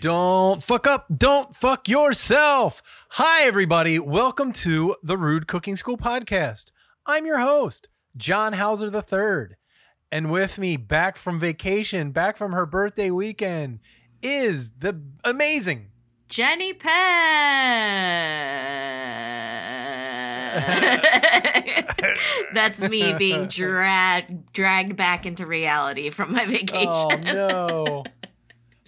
Don't fuck up. Don't fuck yourself. Hi, everybody. Welcome to the Rude Cooking School podcast. I'm your host, John Hauser III. And with me, back from vacation, back from her birthday weekend, is the amazing Jeni Penn. That's me being dragged back into reality from my vacation. Oh, no.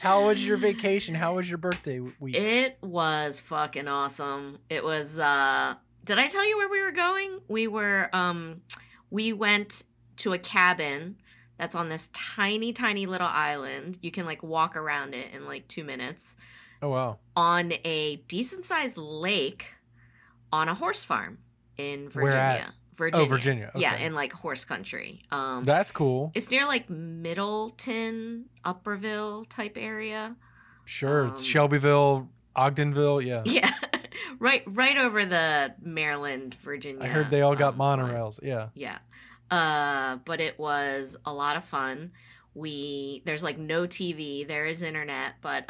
How was your vacation? How was your birthday week? It was fucking awesome. It was, did I tell you where we were going? We went to a cabin that's on this tiny, tiny little island. You can like walk around it in like 2 minutes. Oh, wow. On a decent sized lake on a horse farm in Virginia. Where at? Virginia. Oh, Virginia. Okay. Yeah, in like horse country. That's cool. It's near like Middleton, Upperville type area. Sure. It's Shelbyville, Ogdenville. Yeah. Yeah. right over the Maryland, Virginia. I heard they all got monorails. Yeah. Yeah. But it was a lot of fun. There's like no TV, there is internet, but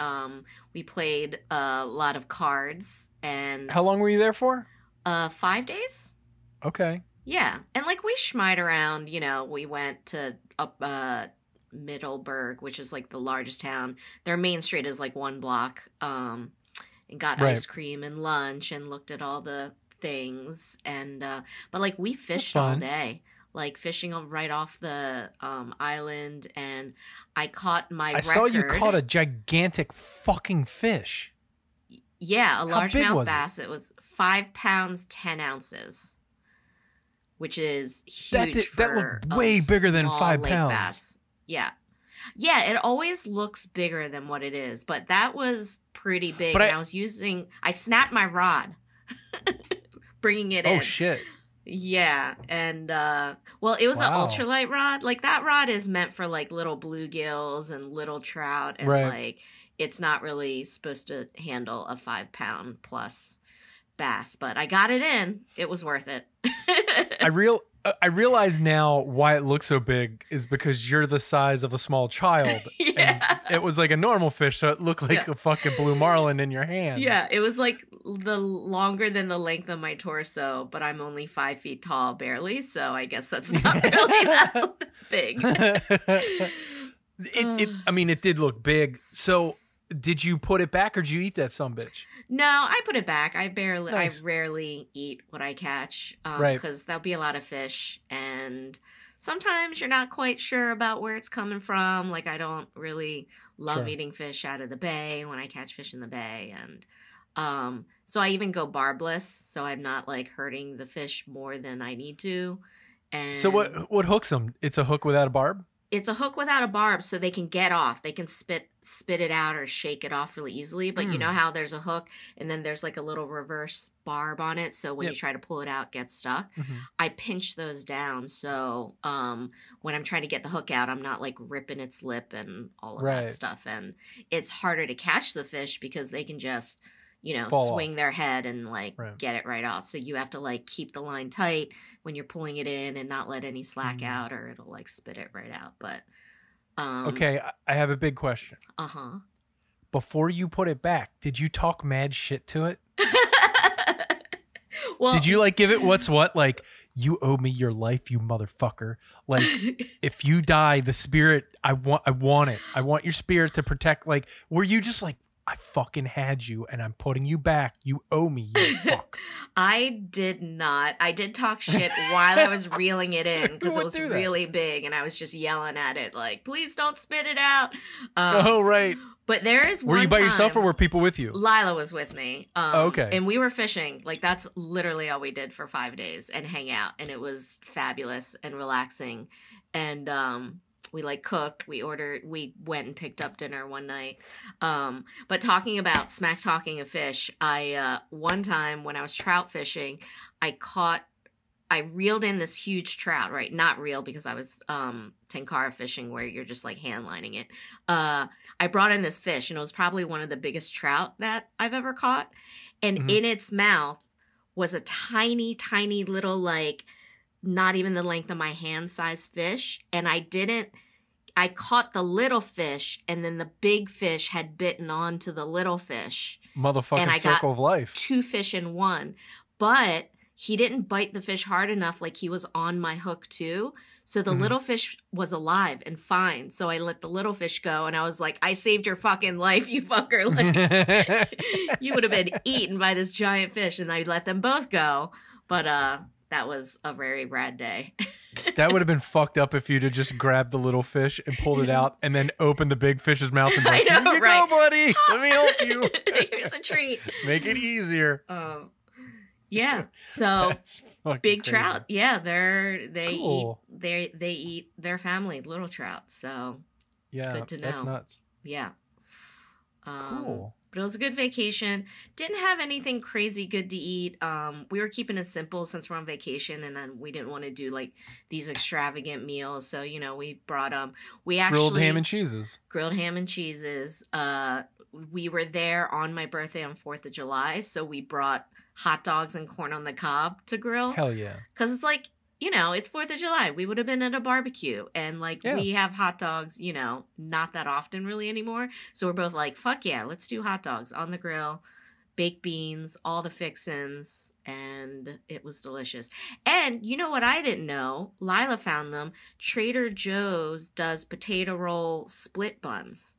we played a lot of cards. And how long were you there for? 5 days. Okay. Yeah, and like we schmied around, you know, we went to Middleburg, which is like the largest town. Their main street is like 1 block, and got ice cream and lunch and looked at all the things. And but like we fished all day, like fishing right off the island, and I caught my record. I saw you caught a gigantic fucking fish. Yeah, a largemouth bass. It was 5 pounds 10 ounces. Which is huge. That looked way bigger than 5 pounds. Bass. Yeah. Yeah, it always looks bigger than what it is, but that was pretty big. But and I snapped my rod, bringing it in. Oh, shit. Yeah, and, well, it was an ultralight rod. Like, that rod is meant for, like, little bluegills and little trout, and, like, it's not really supposed to handle a 5 pound plus bass, but I got it in. It was worth it. I realize now why it looks so big is because you're the size of a small child. Yeah. And it was like a normal fish, so it looked like a fucking blue marlin in your hands. Yeah, it was like longer than the length of my torso, but I'm only 5 feet tall, barely, so I guess that's not really that big. It did look big. So did you put it back or did you eat that sumbitch? No, I put it back. I rarely eat what I catch because there'll be a lot of fish, and sometimes you're not quite sure about where it's coming from. Like, I don't really love eating fish out of the bay when I catch fish in the bay, and so I even go barbless, so I'm not like hurting the fish more than I need to. And so what hooks them? It's a hook without a barb? It's a hook without a barb, so they can get off. They can spit it out or shake it off really easily. But you know how there's a hook and then there's like a little reverse barb on it, so when you try to pull it out, it gets stuck. I pinch those down, so when I'm trying to get the hook out, I'm not like ripping its lip and all of that stuff. And it's harder to catch the fish because they can just, you know, swing their head and like get it right off. So you have to like keep the line tight when you're pulling it in and not let any slack out, or it'll like spit it right out. But okay, I have a big question. Before you put it back, did you talk mad shit to it? Well, did you like give it what's what? Like, you owe me your life, you motherfucker. Like, if you die, the spirit, I want it. I want your spirit to protect. Like, were you just like, I fucking had you and I'm putting you back. You owe me, you fuck. I did not. I did talk shit while I was reeling it in because it was really big and I was just yelling at it like, please don't spit it out. But there is one Were you by yourself or were people with you? Lila was with me. Okay. And we were fishing. Like, that's literally all we did for 5 days and hang out. And it was fabulous and relaxing. And we like cooked. We went and picked up dinner one night. But talking about smack talking a fish, one time when I was trout fishing, I reeled in this huge trout, right? Not real because I was tenkara fishing where you're just like hand lining it. I brought in this fish and it was probably one of the biggest trout that I've ever caught. And in its mouth was a tiny, tiny little, like, not even the length of my hand size fish. And I I caught the little fish, and then the big fish had bitten onto the little fish. Motherfucking and I circle got of life. 2 fish in one. But he didn't bite the fish hard enough, like he was on my hook too. So the little fish was alive and fine. So I let the little fish go, and I was like, I saved your fucking life, you fucker. Like, you would have been eaten by this giant fish, and I let them both go. But that was a very rad day. That would have been fucked up if you'd have just grabbed the little fish and pulled it out and then opened the big fish's mouth and like, I know, here you right? go, buddy. Let me help you. Here's a treat. Make it easier. Yeah. So That's fucking big crazy. trout. Yeah, they Cool. eat their family, little trout. So Yeah, good to know. that's nuts. yeah. Cool. But it was a good vacation. Didn't have anything crazy good to eat. We were keeping it simple since we're on vacation, and then we didn't want to do like these extravagant meals. So, you know, we brought we actually Grilled ham and cheeses. Grilled ham and cheeses. We were there on my birthday on 4th of July, so we brought hot dogs and corn on the cob to grill. Hell yeah. Because it's like, you know, it's 4th of July. We would have been at a barbecue. And, like, Yeah. we have hot dogs, you know, not that often really anymore. So we're both like, fuck yeah, let's do hot dogs on the grill, baked beans, all the fixins. And it was delicious. And you know what I didn't know? Lila found them. Trader Joe's does potato roll split buns.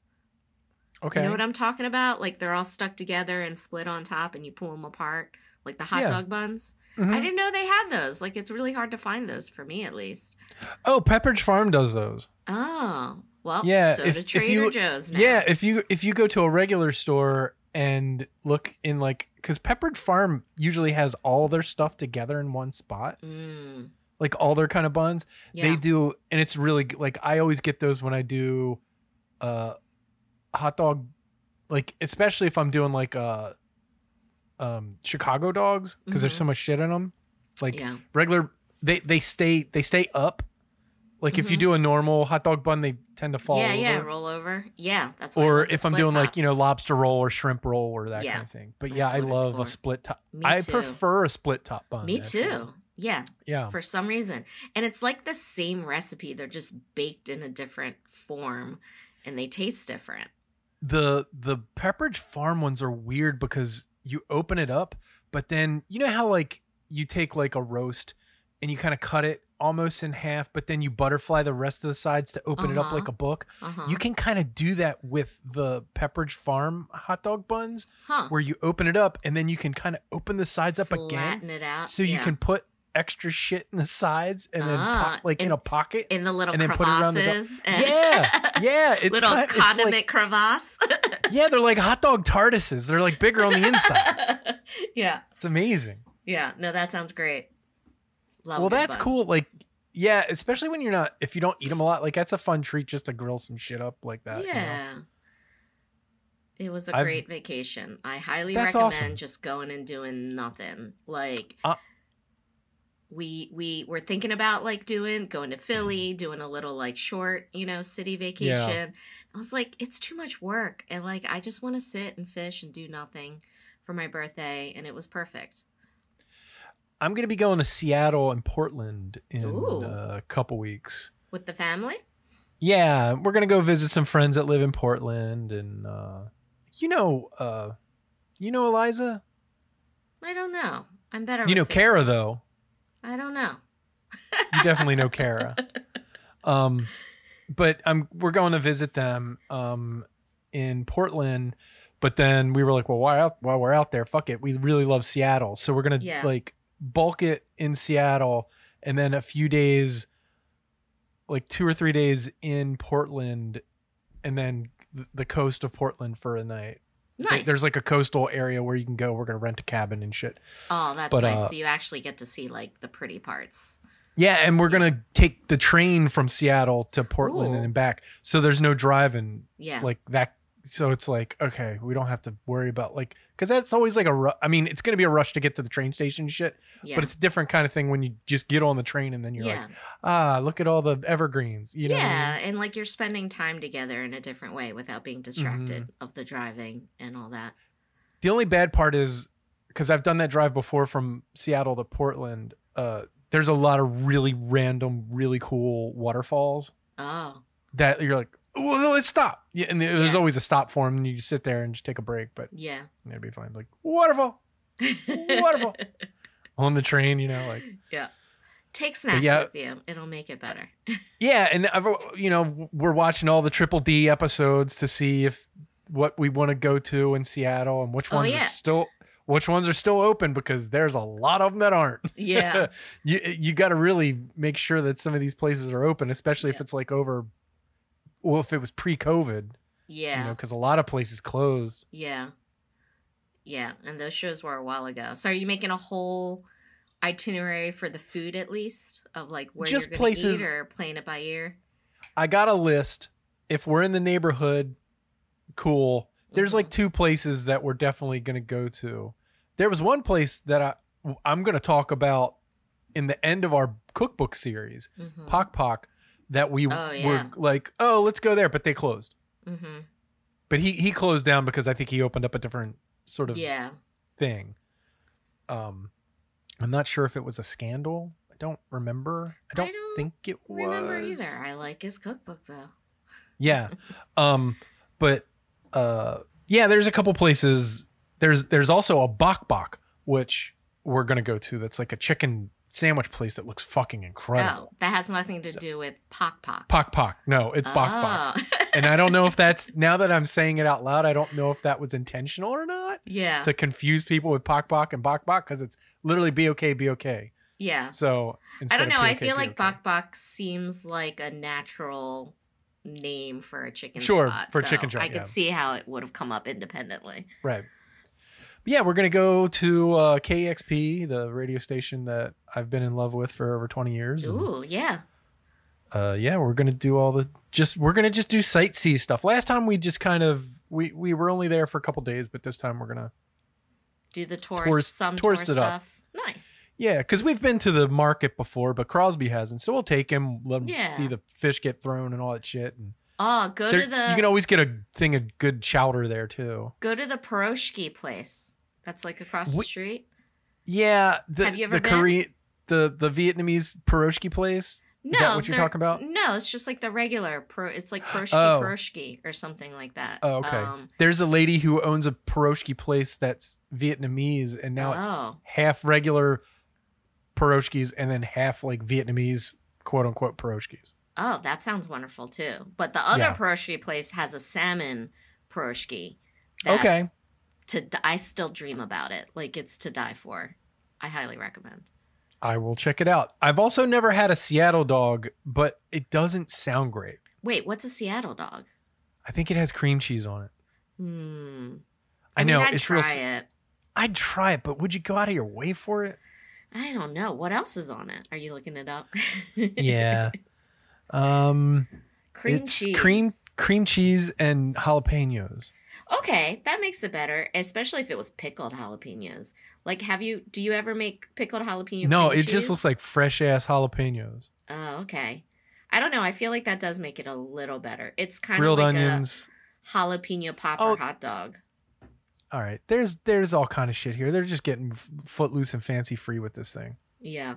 Okay. You know what I'm talking about? Like, they're all stuck together and split on top, and you pull them apart. Like the hot dog buns. Mhm. I didn't know they had those. Like, it's really hard to find those for me, at least. Oh, Pepperidge Farm does those. Oh, well, Yeah, so if- do if Trader you- Joe's now. Yeah, if you go to a regular store and look in like, because Pepperidge Farm usually has all their stuff together in one spot, like all their kind of buns. Yeah. They do, and it's really like I always get those when I do hot dog, like especially if I'm doing like Chicago dogs because there's so much shit in them. Like Yeah. regular, they stay up. Like if you do a normal hot dog bun, they tend to fall over. Yeah, roll over. Yeah, that's why I Or love the if I'm split doing like, you know, tops. lobster roll or shrimp roll or that Yeah, kind of thing. But that's yeah, I what it's love a for. split top. Me I too. prefer a split top bun. Me actually. too. Yeah. Yeah. For some reason. And it's like the same recipe. They're just baked in a different form, and they taste different. The Pepperidge Farm ones are weird because you open it up, but then you know how like you take like a roast and you kind of cut it almost in half, but then you butterfly the rest of the sides to open it up like a book. You can kind of do that with the Pepperidge Farm hot dog buns, where you open it up and then you can kind of open the sides up again, Flatten it out. so you can put extra shit in the sides and then in a pocket in the little and then put it around the crevasses. yeah, it's little kind, condiment it's like, crevasse. yeah, they're like hot dog TARDISes. They're like bigger on the inside. Yeah. It's amazing. Yeah. No, that sounds great. Love Well, a good that's bun. cool. Like, yeah, especially when if you don't eat them a lot, like that's a fun treat just to grill some shit up like that. Yeah. You know? It was a I've- great vacation. I highly That's recommend awesome. just going and doing nothing. Like, we were thinking about like going to Philly, doing a little like short, you know, city vacation. Yeah. I was like, it's too much work. And like, I just want to sit and fish and do nothing for my birthday. And it was perfect. I'm going to be going to Seattle and Portland in Ooh. a couple weeks. With the family? Yeah, we're going to go visit some friends that live in Portland. And, you know Eliza? I don't know. I'm better You with know Kara, faces. though. I don't know. You definitely know Kara. But we're going to visit them in Portland. But then we were like, well, while we're out there, fuck it. We really love Seattle. So we're going to like bulk it in Seattle and then a few days, like 2 or 3 days in Portland and then the coast of Portland for a night. Nice. There's like a coastal area where you can go. We're going to rent a cabin and shit. Oh, that's nice. So you actually get to see like the pretty parts. Yeah, and we're going to take the train from Seattle to Portland and then back. So there's no driving like that. So it's like, okay, we don't have to worry about like, because that's always like I mean, it's going to be a rush to get to the train station and shit, but it's a different kind of thing when you just get on the train and then you're like, look at all the evergreens. You know what I mean? And like you're spending time together in a different way without being distracted of the driving and all that. The only bad part is, because I've done that drive before from Seattle to Portland, there's a lot of really random, really cool waterfalls. Oh. that you're like, well, let's stop. Yeah, and there's Yeah. always a stop for them, and you just sit there and just take a break. But Yeah. it'd be fine. Like wonderful, wonderful. On the train, you know, like Yeah. Take snacks yeah. with you. It'll make it better. Yeah, and you know, we're watching all the Triple D episodes to see if what we want to go to in Seattle and which ones are still open, because there's a lot of them that aren't. Yeah. you got to really make sure that some of these places are open, especially if it's like if it was pre-COVID. Yeah. You know, because a lot of places closed. Yeah. Yeah, and those shows were a while ago. So are you making a whole itinerary for the food, at least, of like where Just you're going to places, eat, or playing it by ear? I got a list. If we're in the neighborhood, cool. There's like 2 places that we're definitely going to go to. There was one place that I'm going to talk about in the end of our cookbook series, Pok Pok, that we were like, oh, let's go there, but they closed. Mm-hmm. But he closed down because I think he opened up a different sort of thing. I'm not sure if it was a scandal. I don't remember. I don't think it was. Remember either. I like his cookbook though. Yeah. But yeah, there's a couple places. There's also a Bok Bok, which we're gonna go to. That's like a chicken sandwich place that looks fucking incredible. Oh, that has nothing to do with Pok Pok. Pok Pok. No, it's Bok Bok. And I don't know if that's, now that I'm saying it out loud, I don't know if that was intentional or not. Yeah. To confuse people with Pok Pok and Bok Bok, because it's literally B-O-K. Yeah. So I don't know. I feel like Bok Bok seems like a natural name for a chicken spot. For so chicken shop. I could see how it would have come up independently. Right. But yeah, we're going to go to KEXP, the radio station that I've been in love with for over 20 years. Ooh, yeah. Yeah, we're going to do we're going to just do sightsee stuff. Last time we just kind of, we were only there for a couple days, but this time we're going to do the tourist stuff. Nice. Yeah, because we've been to the market before, but Crosby hasn't. So we'll take him, let him see the fish get thrown and all that shit. And go to the... You can always get a thing of good chowder there, too. Go to the pierogi place. That's like across the street. Yeah. Have you ever been? The Vietnamese pierogi place? Is that what you're talking about? No, it's just like the regular it's like pierogi or something like that. Oh, okay. There's a lady who owns a pierogi place that's Vietnamese, and now it's half regular pierogies and then half like Vietnamese quote unquote pierogies. Oh, that sounds wonderful too. But the other pierogi place has a salmon pierogi. Okay. I still dream about it. Like, it's to die for. I highly recommend. I will check it out. I've also never had a Seattle dog, but it doesn't sound great. Wait, what's a Seattle dog? I think it has cream cheese on it. I know. I'd try it. I'd try it, but would you go out of your way for it? I don't know. What else is on it? Are you looking it up? Yeah. Cream cheese. Cream cheese and jalapenos. Okay, that makes it better, especially if it was pickled jalapenos. Like, do you ever make pickled jalapeno? No, cream it cheese? just looks like fresh ass jalapenos. Oh, okay. I don't know. I feel like that does make it a little better. It's kind Grilled of like onions. A jalapeno popper hot dog. All right, there's all kind of shit here. They're just getting footloose and fancy free with this thing. Yeah.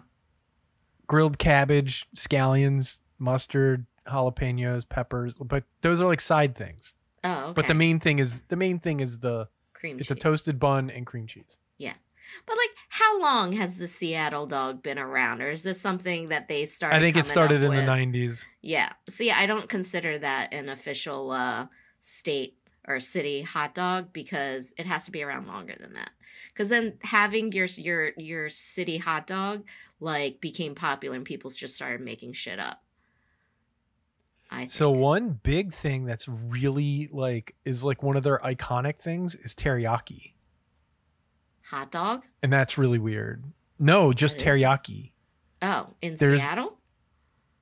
Grilled cabbage, scallions, mustard, jalapenos, peppers, but those are like side things. Oh, okay. But the main thing is the cream cheese. It's a toasted bun and cream cheese. Yeah. But like, how long has the Seattle dog been around? Or is this something that they started? I think it started in the 90s. Yeah. See, I don't consider that an official state or city hot dog, because it has to be around longer than that. Because then having your city hot dog like became popular and people just started making shit up. So one big thing that's really is one of their iconic things is teriyaki. Hot dog? And that's really weird. No, just teriyaki. Oh, in Seattle?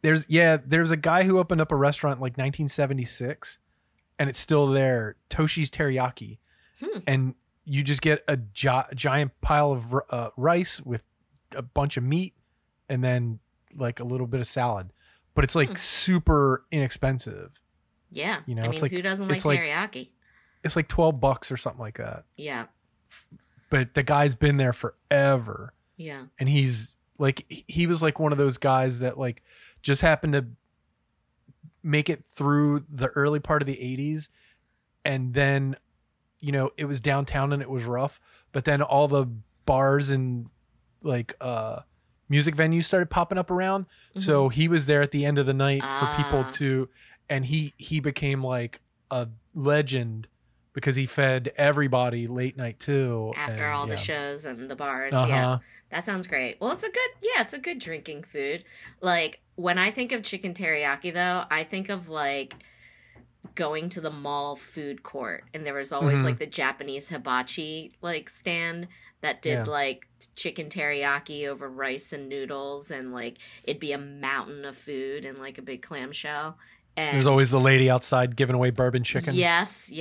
There's a guy who opened up a restaurant in 1976, and it's still there. Toshi's Teriyaki. And you just get a giant pile of rice with a bunch of meat and then like a little bit of salad. But it's super inexpensive. Yeah. You know, I mean, who doesn't like teriyaki? It's like $12 or something like that. Yeah. But the guy's been there forever. Yeah. And he was like one of those guys that just happened to make it through the early part of the 80s, and then, you know, it was downtown and it was rough, but then all the bars and like music venues started popping up around. So he was there at the end of the night for people to, and he became like a legend because he fed everybody late night too. After and, all the shows and the bars. Uh-huh. Yeah. That sounds great. Well, it's a good drinking food. Like, when I think of chicken teriyaki, though, I think of, like, going to the mall food court. And there was always, like, the Japanese hibachi, like, stand that did, like, chicken teriyaki over rice and noodles. And, like, it'd be a mountain of food and, like, a big clamshell. And there's always the lady outside giving away bourbon chicken. Yes.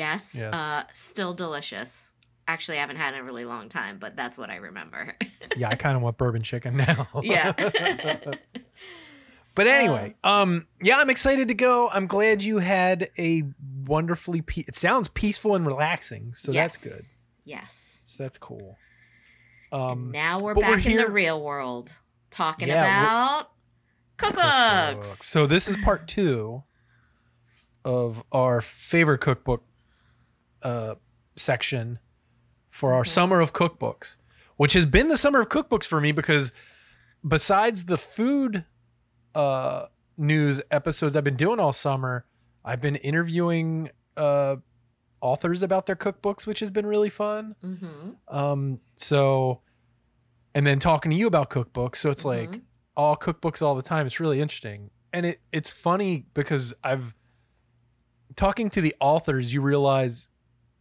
Still delicious. Actually, I haven't had it in a really long time, but that's what I remember. Yeah, I kind of want bourbon chicken now. Yeah. But anyway, yeah, I'm excited to go. I'm glad you had a wonderfully it sounds peaceful and relaxing, so that's good. Yes. So that's cool. And now we're back in the real world talking about cookbooks. So this is part 2 of our favorite cookbook section for our summer of cookbooks, which has been the summer of cookbooks for me because besides the food news episodes I've been doing all summer, I've been interviewing authors about their cookbooks, which has been really fun. So, and then talking to you about cookbooks. So it's like all cookbooks all the time. It's really interesting. And it's funny because I've talking to the authors, you realize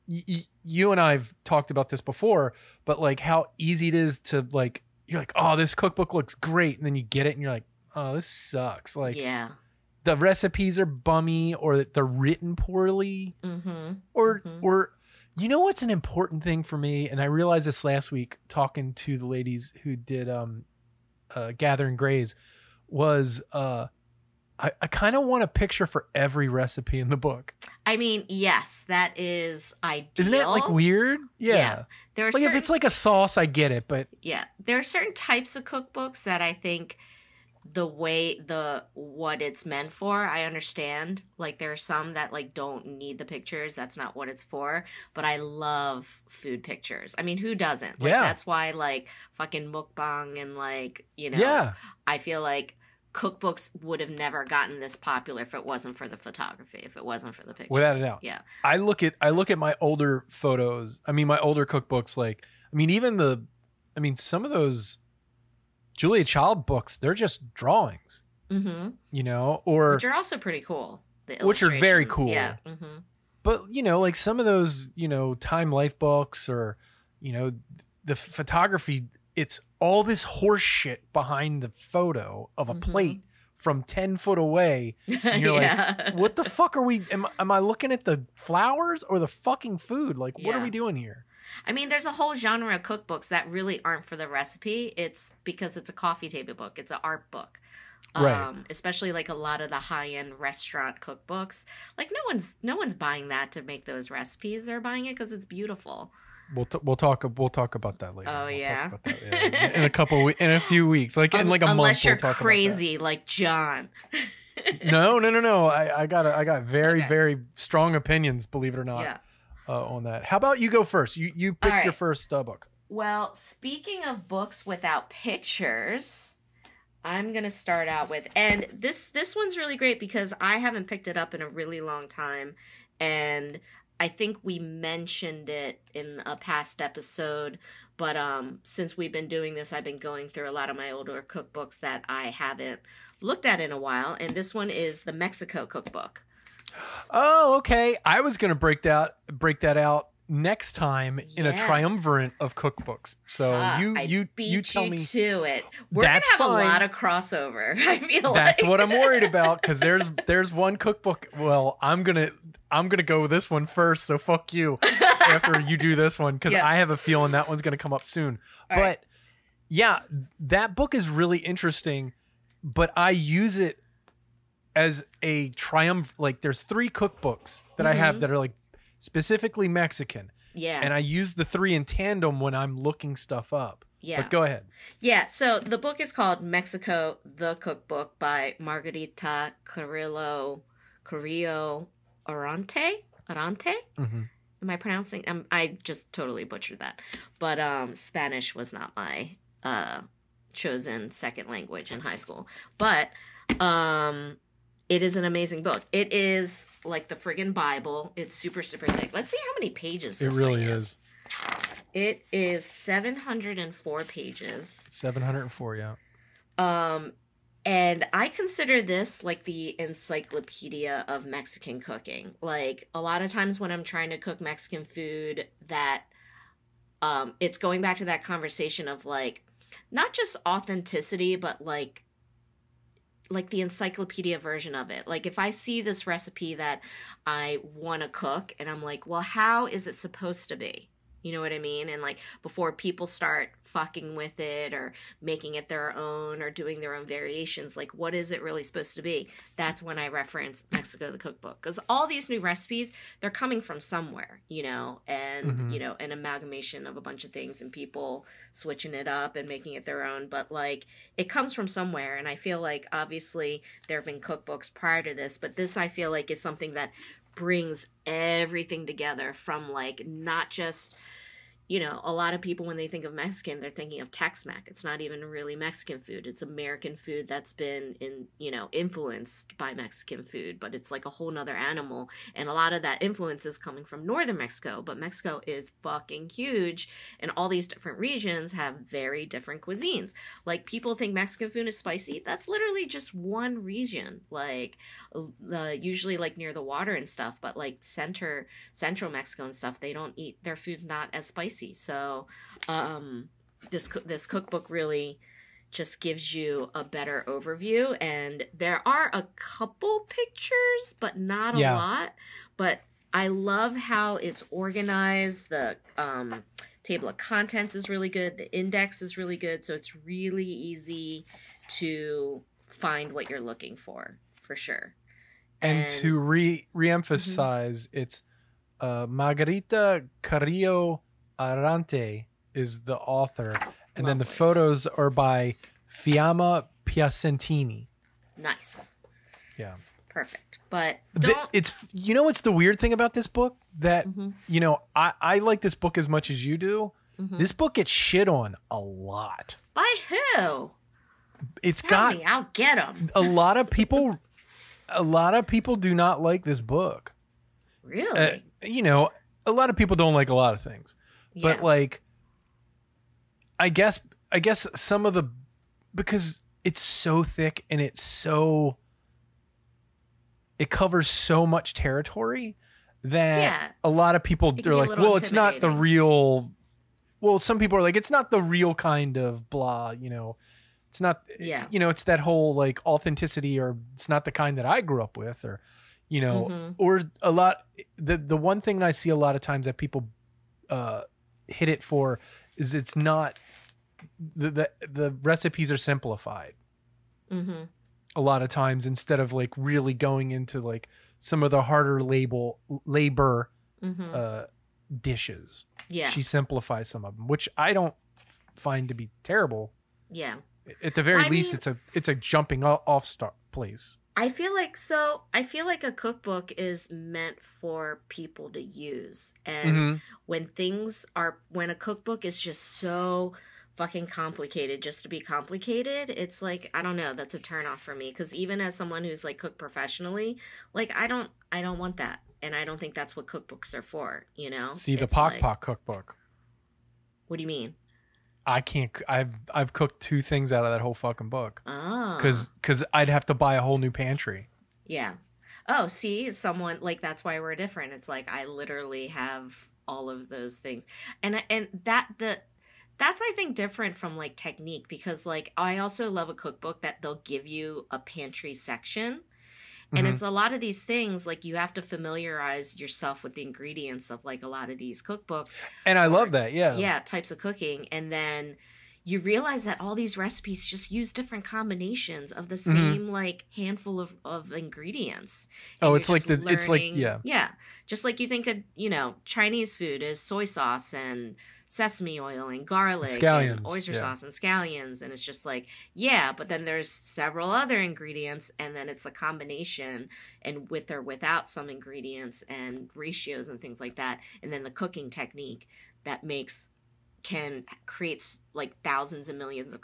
you and I've talked about this before, but like how easy it is to like, you're like, oh, this cookbook looks great. And then you get it and you're like, oh, this sucks. Like, the recipes are bummy or they're written poorly or you know, what's an important thing for me. And I realized this last week talking to the ladies who did Gather and Graze was, I kind of want a picture for every recipe in the book. I mean, yes, that is ideal. Isn't that like weird? Yeah. There are like if it's like a sauce, I get it, but yeah, there are certain types of cookbooks that I think what it's meant for, I understand. Like there are some that like don't need the pictures. That's not what it's for. But I love food pictures. I mean, who doesn't? Like, that's why like fucking mukbang and like, you know, I feel like cookbooks would have never gotten this popular if it wasn't for the photography, if it wasn't for the pictures. Without a doubt. Yeah. I look at my older photos. I mean, my older cookbooks, like, I mean, some of those Julia Child books, they're just drawings, you know, which are also pretty cool. Which are very cool. Yeah. But, you know, like some of those, you know, Time Life books or, you know, the photography, it's all this horse shit behind the photo of a plate from 10 foot away. And you're like, what the fuck are we, am I looking at the flowers or the fucking food? Like, what are we doing here? I mean, there's a whole genre of cookbooks that really aren't for the recipe. It's because it's a coffee table book. It's an art book. Right. Especially like a lot of the high-end restaurant cookbooks. Like no one's buying that to make those recipes. They're buying it because it's beautiful. We'll talk about that later. Oh, yeah. We'll talk about that, in a few weeks, like in like a month. Unless you're crazy like John. No. I got very strong opinions, believe it or not, on that. How about you go first? You pick your first book. Well, speaking of books without pictures, I'm gonna start out with, and this one's really great because I haven't picked it up in a really long time, and I think we mentioned it in a past episode, but since we've been doing this, I've been going through a lot of my older cookbooks that I haven't looked at in a while, and this one is the Mexico cookbook. Oh, okay. I was going to break that out next time in a triumvirate of cookbooks. So you tell me to it. We're going to have a lot of crossover. I feel that's what I'm worried about because there's one cookbook. Well, I'm going to go with this one first. So fuck you after you do this one because I have a feeling that one's going to come up soon. But yeah, that book is really interesting, but I use it as a triumph. Like there's 3 cookbooks that I have that are like specifically Mexican. Yeah. And I use the 3 in tandem when I'm looking stuff up. Yeah. But go ahead. Yeah. So the book is called Mexico, the Cookbook by Margarita, Carrillo, Carrillo Arronte. Mm-hmm. Am I pronouncing? I just totally butchered that. But Spanish was not my chosen second language in high school. But it is an amazing book. It is like the friggin' Bible. It's super, super thick. Let's see how many pages this It really thing is. It is 704 pages. 704, yeah. And I consider this like the encyclopedia of Mexican cooking. Like a lot of times when I'm trying to cook Mexican food, that it's going back to that conversation of like not just authenticity, but like the encyclopedia version of it. Like if I see this recipe that I want to cook and I'm like, well, how is it supposed to be? You know what I mean? And like before people start fucking with it or making it their own or doing their own variations, like what is it really supposed to be? That's when I reference Mexico the Cookbook. Because all these new recipes, they're coming from somewhere, you know, and, you know, an amalgamation of a bunch of things and people switching it up and making it their own. But like it comes from somewhere. And I feel like obviously there have been cookbooks prior to this, but this I feel like is something that brings everything together from like not just, you know, a lot of people when they think of Mexican, they're thinking of Tex-Mex. It's not even really Mexican food. It's American food that's been influenced by Mexican food, but it's like a whole nother animal. And a lot of that influence is coming from northern Mexico, but Mexico is fucking huge. And all these different regions have very different cuisines. Like people think Mexican food is spicy. That's literally just one region, like usually like near the water and stuff, but like central Mexico and stuff, they don't eat, their food's not as spicy. So this cookbook really just gives you a better overview, and there are a couple pictures but not a lot, but I love how it's organized. The table of contents is really good, the index is really good, so it's really easy to find what you're looking for sure. And to re-emphasize, it's Margarita Carrillo Arronte is the author, and then the photos are by Fiamma Piacentini. Nice. Yeah. Perfect. But it's, you know, what's the weird thing about this book that, you know, I like this book as much as you do. This book gets shit on a lot. By who? Tell me, I'll get them. A lot of people do not like this book. Really? You know, a lot of people don't like a lot of things. Yeah. But like, I guess some of the, because it's so thick and it covers so much territory that a lot of people are like, well, it's not the real, well, some people are like, it's not the real kind of blah, you know, it's not, you know, it's that whole like authenticity, or it's not the kind that I grew up with, or, you know, or a lot, the one thing that I see a lot of times that people hit it for is it's not, the recipes are simplified a lot of times, instead of like really going into like some of the harder labor dishes. Yeah, she simplifies some of them, which I don't find to be terrible. Yeah, at the very least, it's a jumping off start place. I feel like a cookbook is meant for people to use. And when a cookbook is just so fucking complicated just to be complicated, it's like, I don't know, that's a turnoff for me. Because even as someone who's like cooked professionally, like I don't want that. And I don't think that's what cookbooks are for, you know? See, the Pock cookbook. What do you mean? I can't. I've cooked 2 things out of that whole fucking book. Oh. Because I'd have to buy a whole new pantry. Yeah. Oh, see, someone like, that's why we're different. It's like I literally have all of those things, and that's I think different from like technique, because like I also love a cookbook that they'll give you a pantry section. And it's a lot of these things, like you have to familiarize yourself with the ingredients of like a lot of these cookbooks. And I love that, yeah. Yeah, types of cooking. And then you realize that all these recipes just use different combinations of the same like handful of ingredients. And it's like, yeah. Yeah. Just like you think of, you know, Chinese food is soy sauce and sesame oil and garlic scallions, and oyster sauce and scallions. And it's just like, yeah, but then there's several other ingredients, and then it's the combination and with or without some ingredients and ratios and things like that. And then the cooking technique that creates like thousands and millions of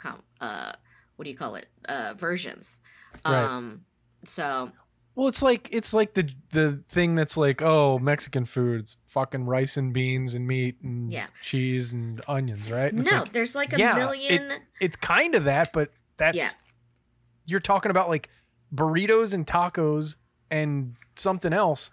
versions. Right. So well, it's like the thing that's like, oh, Mexican foods, fucking rice and beans and meat and cheese and onions, right? And no, there's like a million. It's kind of that, but that's you're talking about like burritos and tacos and something else.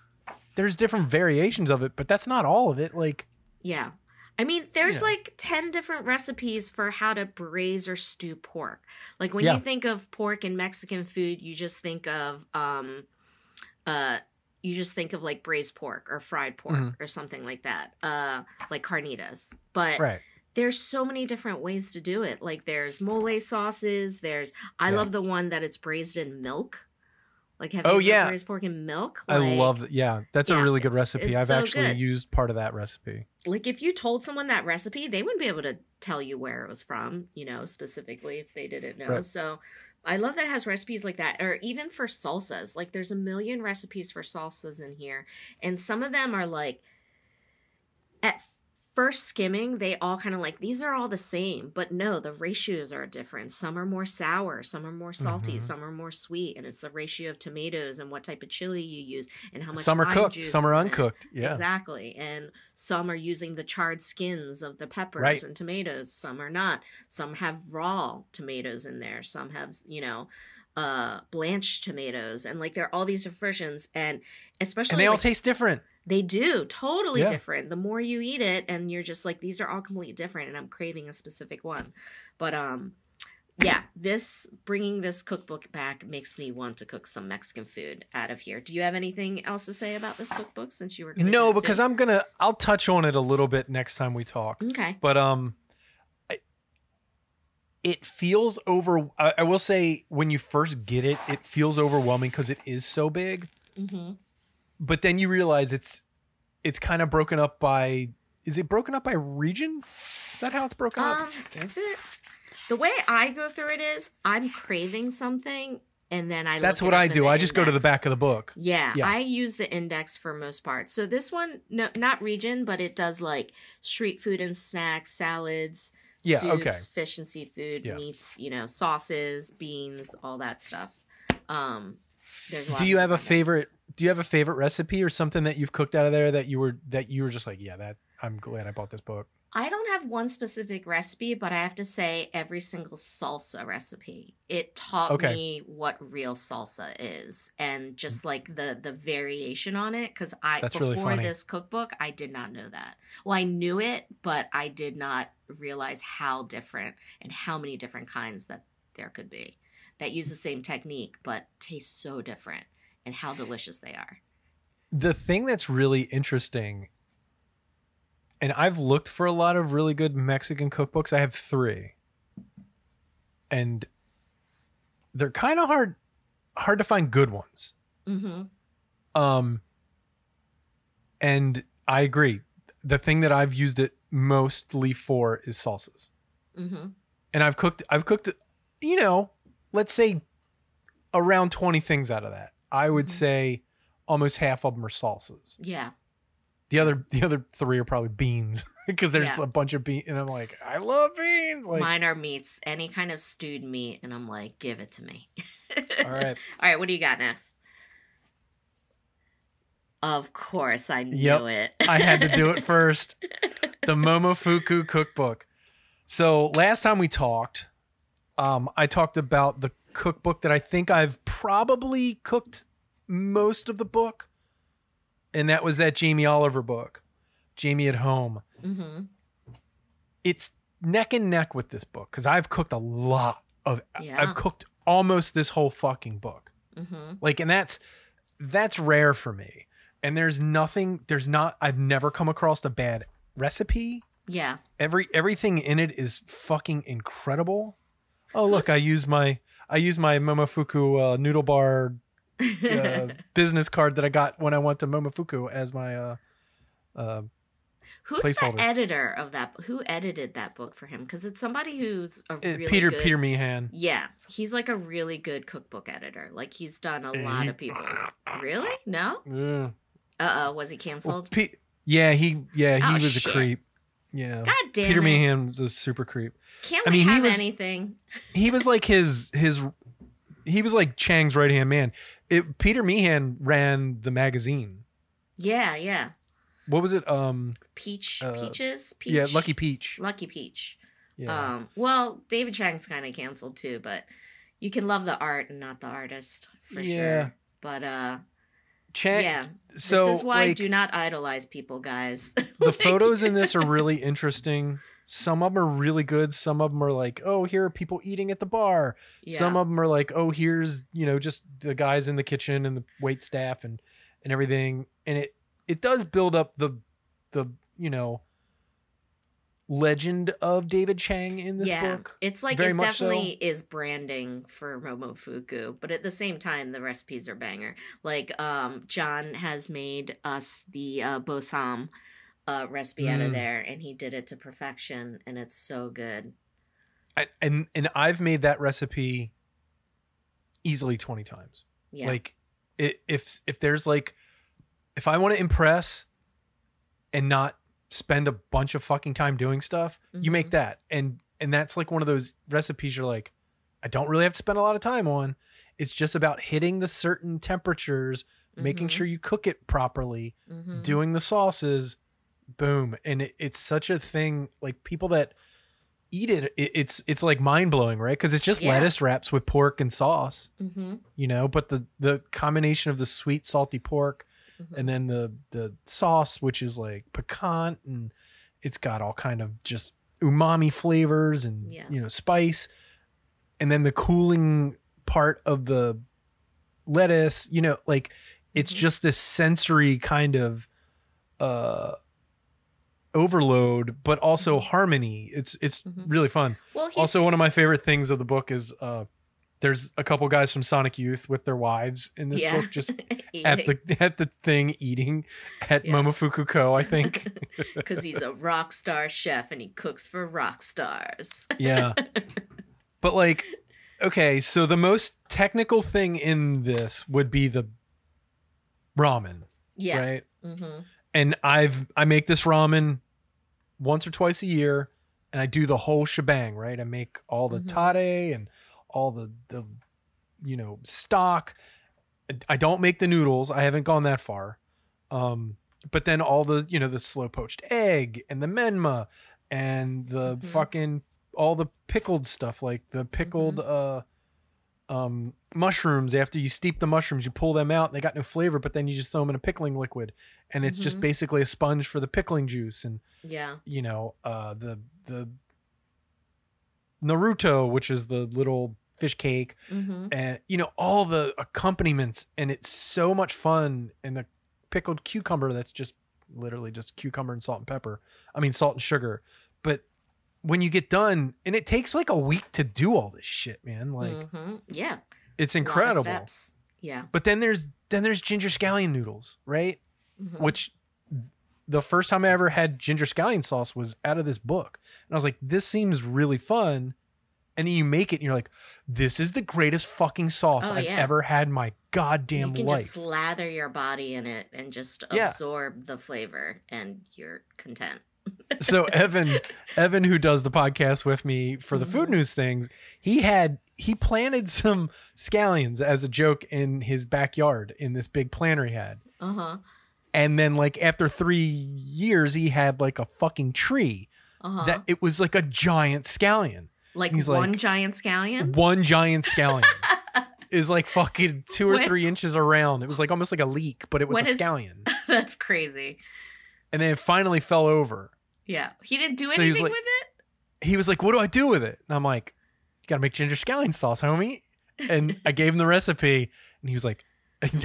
There's different variations of it, but that's not all of it. Like, yeah. I mean, there's like 10 different recipes for how to braise or stew pork. Like when you think of pork in Mexican food, you just think of like braised pork or fried pork or something like that. Like carnitas. But there's so many different ways to do it. Like there's mole sauces, I love the one that it's braised in milk. Like having braised pork in milk. Like, I love that. Yeah, that's a really good recipe. I've actually used part of that recipe. Like if you told someone that recipe, they wouldn't be able to tell you where it was from, specifically if they didn't know. Right. So I love that it has recipes like that. Or even for salsas. Like there's a million recipes for salsas in here. And some of them are like, at first skimming, they all kind of like, these are all the same. But no, the ratios are different. Some are more sour, some are more salty, some are more sweet. And it's the ratio of tomatoes and what type of chili you use and how much some are cooked, juice some are uncooked. Yeah, exactly. And some are using the charred skins of the peppers and tomatoes. Some are not. Some have raw tomatoes in there. Some have, blanched tomatoes. And like there are all these different versions. And especially and they all taste different. They do. Totally different. The more you eat it and you're just like, these are all completely different and I'm craving a specific one. But bringing this cookbook back makes me want to cook some Mexican food out of here. Do you have anything else to say about this cookbook since you were going to No, because I'll touch on it a little bit next time we talk. Okay. But it feels I will say when you first get it, it feels overwhelming because it is so big. Mm-hmm. But then you realize it's kind of broken up by... Is it broken up by region? Is that how it's broken up? Is it? The way I go through it is I'm craving something and then I That's what I do. I just go to the back of the book. Yeah, I use the index for most part. So this one, no, not region, but it does like street food and snacks, salads, soups, fish and seafood, meats, sauces, beans, all that stuff. There's a lot. Do you have a favorite recipe or something that you've cooked out of there that you were just like, I'm glad I bought this book? I don't have one specific recipe, but I have to say every single salsa recipe, it taught me what real salsa is and just like the variation on it. Because before this cookbook, I did not know that. Well, I knew it, but I did not realize how different and how many different kinds that there could be that use the same technique, but taste so different and how delicious they are. The thing that's really interesting, and I've looked for a lot of really good Mexican cookbooks. I have 3. And they're kind of hard to find good ones. Mm-hmm. And I agree. The thing that I've used it mostly for is salsas. Mm-hmm. And I've cooked, let's say around 20 things out of that. I would say almost half of them are salsas. Yeah. The other 3 are probably beans because there's a bunch of beans, and I'm like, I love beans. Like, mine are meats, any kind of stewed meat, and I'm like, give it to me. All right. All right. What do you got next? Of course, I knew it. I had to do it first. The Momofuku cookbook. So last time we talked, I talked about the cookbook that I think I've probably cooked most of the book. And that was that Jamie Oliver book, Jamie at Home. Mm-hmm. It's neck and neck with this book because I've cooked a lot of. I've cooked almost this whole fucking book. Mm-hmm. Like, and that's rare for me. And I've never come across a bad recipe. Yeah. Everything in it is fucking incredible. Oh, look, I use my Momofuku noodle bar business card that I got when I went to Momofuku as my Who's the placeholder. editor of that? Who edited that book for him? Because it's somebody who's a really Peter good... Peter Meehan. Yeah, he's like a really good cookbook editor. Like he's done a lot of people's. Really? No? Yeah. Was he canceled? Well, he was a creep. Yeah. God damn Peter it. Meehan was a super creep. Can't we have anything? He was like he was like Chang's right-hand man. Peter Meehan ran the magazine. Yeah. What was it? Peaches? Peach? Yeah, Lucky Peach. Lucky Peach. Yeah. Well, David Chang's kind of canceled too, but you can love the art and not the artist for sure. But Chang, yeah. So, this is why do not idolize people, guys. The photos in this are really interesting. Some of them are really good. Some of them are like, oh, here are people eating at the bar. Yeah. Some of them are like, oh, here's, just the guys in the kitchen and the wait staff and everything. And it does build up the legend of David Chang in this book. It's like it definitely is branding for Momofuku, but at the same time the recipes are banger. Like John has made us the bosam recipe out of there, and he did it to perfection, and it's so good. And I've made that recipe easily 20 times. Yeah. Like if there's like, if I want to impress and not spend a bunch of fucking time doing stuff, you make that. And that's like one of those recipes you're like, I don't really have to spend a lot of time on. It's just about hitting the certain temperatures, making sure you cook it properly, doing the sauces, boom. And it's such a thing, like people that eat it, it's like mind blowing, right? Because it's just lettuce wraps with pork and sauce, but the combination of the sweet, salty pork, and then the sauce, which is like piquant, and it's got all kind of just umami flavors and spice, and then the cooling part of the lettuce, like it's just this sensory kind of overload, but also harmony. It's really fun. Well, also one of my favorite things of the book is there's a couple guys from Sonic Youth with their wives in this book, just at the thing eating at Momofuku Co, I think. Because he's a rock star chef and he cooks for rock stars. Yeah. But like, okay, so the most technical thing in this would be the ramen. Yeah. Right? And I make this ramen once or twice a year, and I do the whole shebang, right? I make all the tare and all the stock. I don't make the noodles. I haven't gone that far. But then all the, the slow poached egg and the menma and the fucking, all the pickled stuff, like the pickled mushrooms. After you steep the mushrooms, you pull them out, and they got no flavor, but then you just throw them in a pickling liquid, and it's just basically a sponge for the pickling juice. And the Naruto, which is the little fish cake, and all the accompaniments, and it's so much fun. And the pickled cucumber, that's just literally just cucumber and salt and sugar. But when you get done, and it takes like a week to do all this shit, man, like it's incredible. Steps. Yeah. But then there's ginger scallion noodles, right? Which the first time I ever had ginger scallion sauce was out of this book. And I was like, this seems really fun. And then you make it and you're like, this is the greatest fucking sauce I've ever had in my goddamn life. You can just slather your body in it and just absorb the flavor, and you're content. So Evan, who does the podcast with me for the food news things, he planted some scallions as a joke in his backyard in this big planter he had. And then like after 3 years, he had like a fucking tree that it was like a giant scallion. Like one giant scallion? One giant scallion is like fucking 2 or 3 inches around. It was like almost like a leek, but it was a scallion. That's crazy. And then it finally fell over. Yeah. He didn't do anything with it? He was like, what do I do with it? And I'm like, you got to make ginger scallion sauce, homie. And I gave him the recipe, and he was like,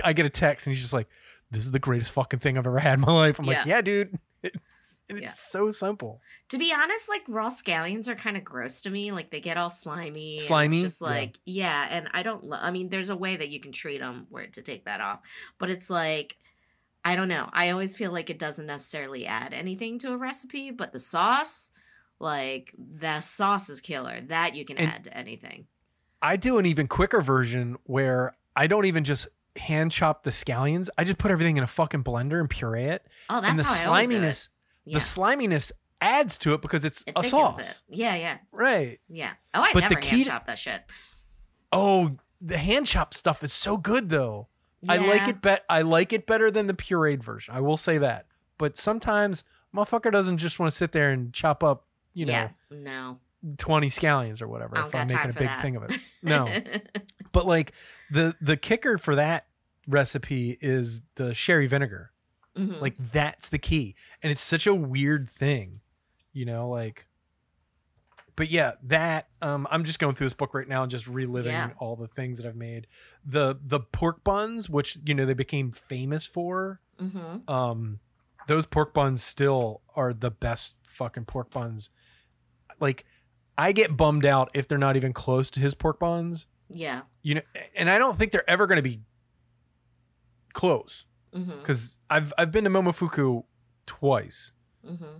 I get a text, and he's just like, this is the greatest fucking thing I've ever had in my life. I'm like, yeah, dude. And it's so simple. To be honest, like raw scallions are kind of gross to me. Like they get all slimy. Slimy? And it's just like, and I don't I mean, there's a way that you can treat them to take that off. But it's like, I don't know. I always feel like it doesn't necessarily add anything to a recipe, but the sauce, like, the sauce is killer. That you can add to anything. I do an even quicker version where I don't even just hand chop the scallions. I just put everything in a fucking blender and puree it. Oh, that's and the how I always do it. The sliminess adds to it because it's a thickens sauce. It. Yeah. Right. Yeah. Oh, I never hand chop that shit. Oh, the hand chop stuff is so good though. Yeah. I like it better than the pureed version. I will say that. But sometimes motherfucker doesn't just want to sit there and chop up, 20 scallions or whatever if I'm making a big thing of it. No. But like the kicker for that recipe is the sherry vinegar. Mm-hmm. Like that's the key. And it's such a weird thing, like. But yeah, that I'm just going through this book right now and just reliving all the things that I've made. The pork buns, which they became famous for. Mm-hmm. Those pork buns still are the best fucking pork buns. Like, I get bummed out if they're not even close to his pork buns. Yeah. And I don't think they're ever going to be close because I've been to Momofuku twice. Mm-hmm.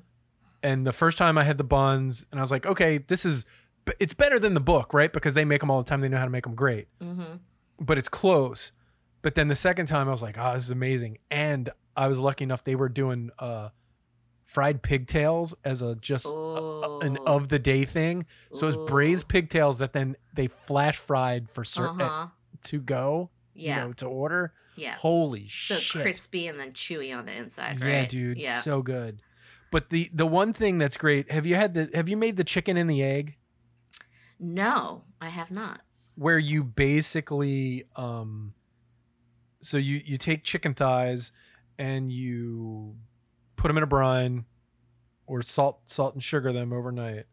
And the first time I had the buns and I was like, okay, it's better than the book, right? Because they make them all the time. They know how to make them great. Mm-hmm. But it's close. But then the second time I was like, oh, this is amazing. And I was lucky enough they were doing fried pigtails as an of the day thing. So it was braised pigtails that then they flash fried for to go, to order. Yeah. Holy shit. So crispy and then chewy on the inside, right? Yeah, dude. Yeah. So good. But the one thing that's great, have you made the chicken and the egg? No, I have not. Where you basically so you take chicken thighs and you put them in a brine or salt and sugar them overnight.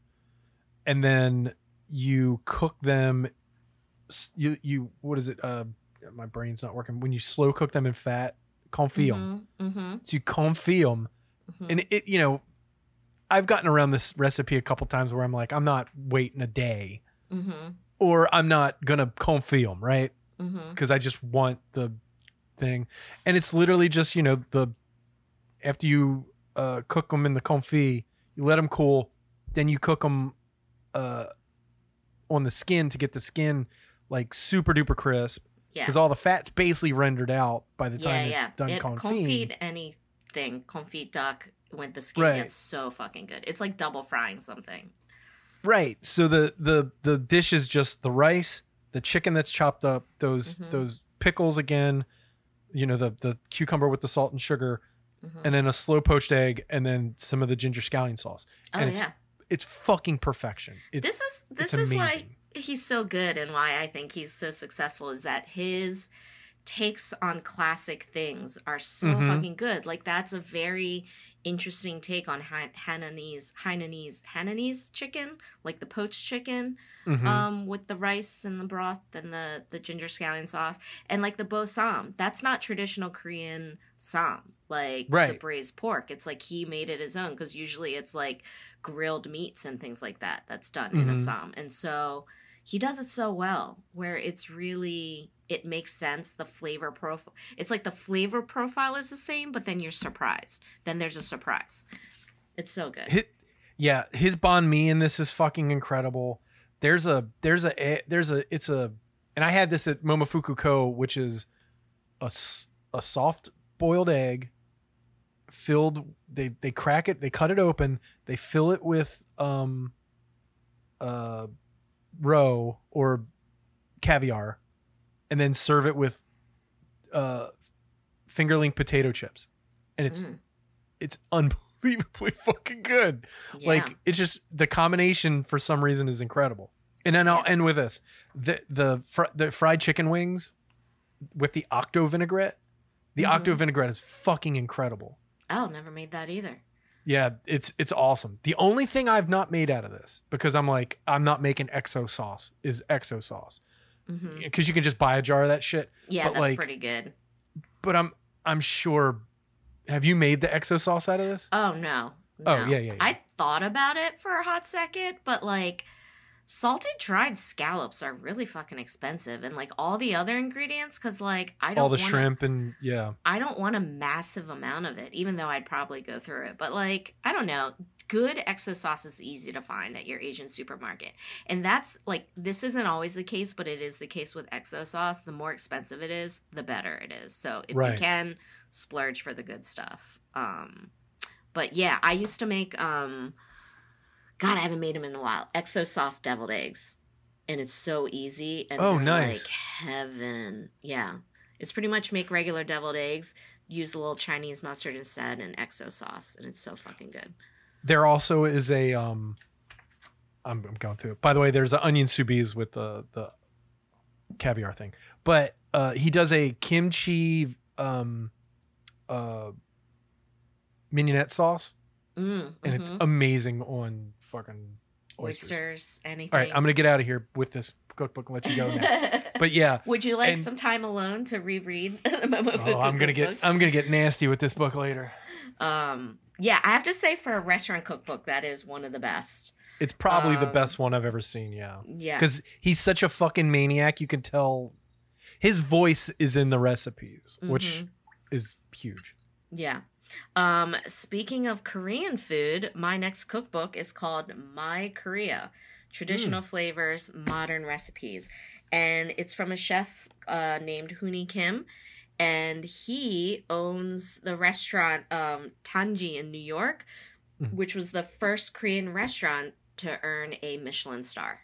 And then you cook them you what is it? My brain's not working. When you slow cook them in fat, confit them. Mm-hmm. So you confit them. Mm-hmm. And it, I've gotten around this recipe a couple times where I'm like, I'm not waiting a day, or I'm not gonna confit them, right? Because I just want the thing, and it's literally just after you cook them in the confit, you let them cool, then you cook them on the skin to get the skin like super duper crisp, because all the fat's basically rendered out by the time it's done confit. Confit anything, confit duck, when the skin gets so fucking good. It's like double frying something. Right. So the dish is just the rice, the chicken that's chopped up, those pickles again, the cucumber with the salt and sugar, and then a slow poached egg, and then some of the ginger scallion sauce. And it's fucking perfection. This is why he's so good and why I think he's so successful, is that his takes on classic things are so fucking good. Like, that's a very interesting take on Hainanese chicken, like the poached chicken, with the rice and the broth and the ginger scallion sauce, and like the bo sam. That's not traditional Korean sam, like the braised pork. It's like he made it his own, because usually it's like grilled meats and things like that that's done in a sam, and so he does it so well where it's really, it makes sense. The flavor profile, it's like the flavor profile is the same, but then you're surprised. Then there's a surprise. It's so good. His banh mi in this is fucking incredible. And I had this at Momofuku Co., which is a soft boiled egg filled. They crack it, they cut it open, they fill it with roe or caviar, and then serve it with fingerling potato chips, and it's unbelievably fucking good. Like, it's just, the combination for some reason is incredible. And then I'll end with this: the fried chicken wings with the octo vinaigrette. The octo vinaigrette is fucking incredible. Oh, never made that either. Yeah, it's awesome. The only thing I've not made out of this, because I'm not making exo sauce, is exo sauce. Because you can just buy a jar of that shit. Yeah, but that's pretty good. But I'm sure. Have you made the exo sauce out of this? Oh no. Oh yeah. I thought about it for a hot second, but like salted dried scallops are really fucking expensive, and like all the other ingredients, because like all the shrimp and I don't want a massive amount of it, even though I'd probably go through it. But like, I don't know. Good exo sauce is easy to find at your Asian supermarket. And that's like, this isn't always the case, but it is the case with exo sauce. The more expensive it is, the better it is. So if you can, splurge for the good stuff. But yeah, I used to make, God, I haven't made them in a while. Exo sauce deviled eggs. And it's so easy. And they're nice. Like heaven. Yeah. It's pretty much make regular deviled eggs, use a little Chinese mustard instead, and exo sauce. And it's so fucking good. There also is a, I'm going through it. By the way, there's an onion soubise with the caviar thing. But he does a kimchi mignonette sauce. And it's amazing on fucking oysters. Anything. All right, I'm going to get out of here with this cookbook and let you go next. But yeah. Would you like some time alone to reread the Momofuku I'm going to get nasty with this book later. Yeah, I have to say for a restaurant cookbook, that is one of the best. It's probably the best one I've ever seen, yeah. Yeah. Because he's such a fucking maniac. You can tell his voice is in the recipes, which is huge. Yeah. Speaking of Korean food, my next cookbook is called My Korea, Traditional Flavors, Modern Recipes. And it's from a chef named Hooni Kim. And he owns the restaurant Tanji in New York, which was the first Korean restaurant to earn a Michelin star.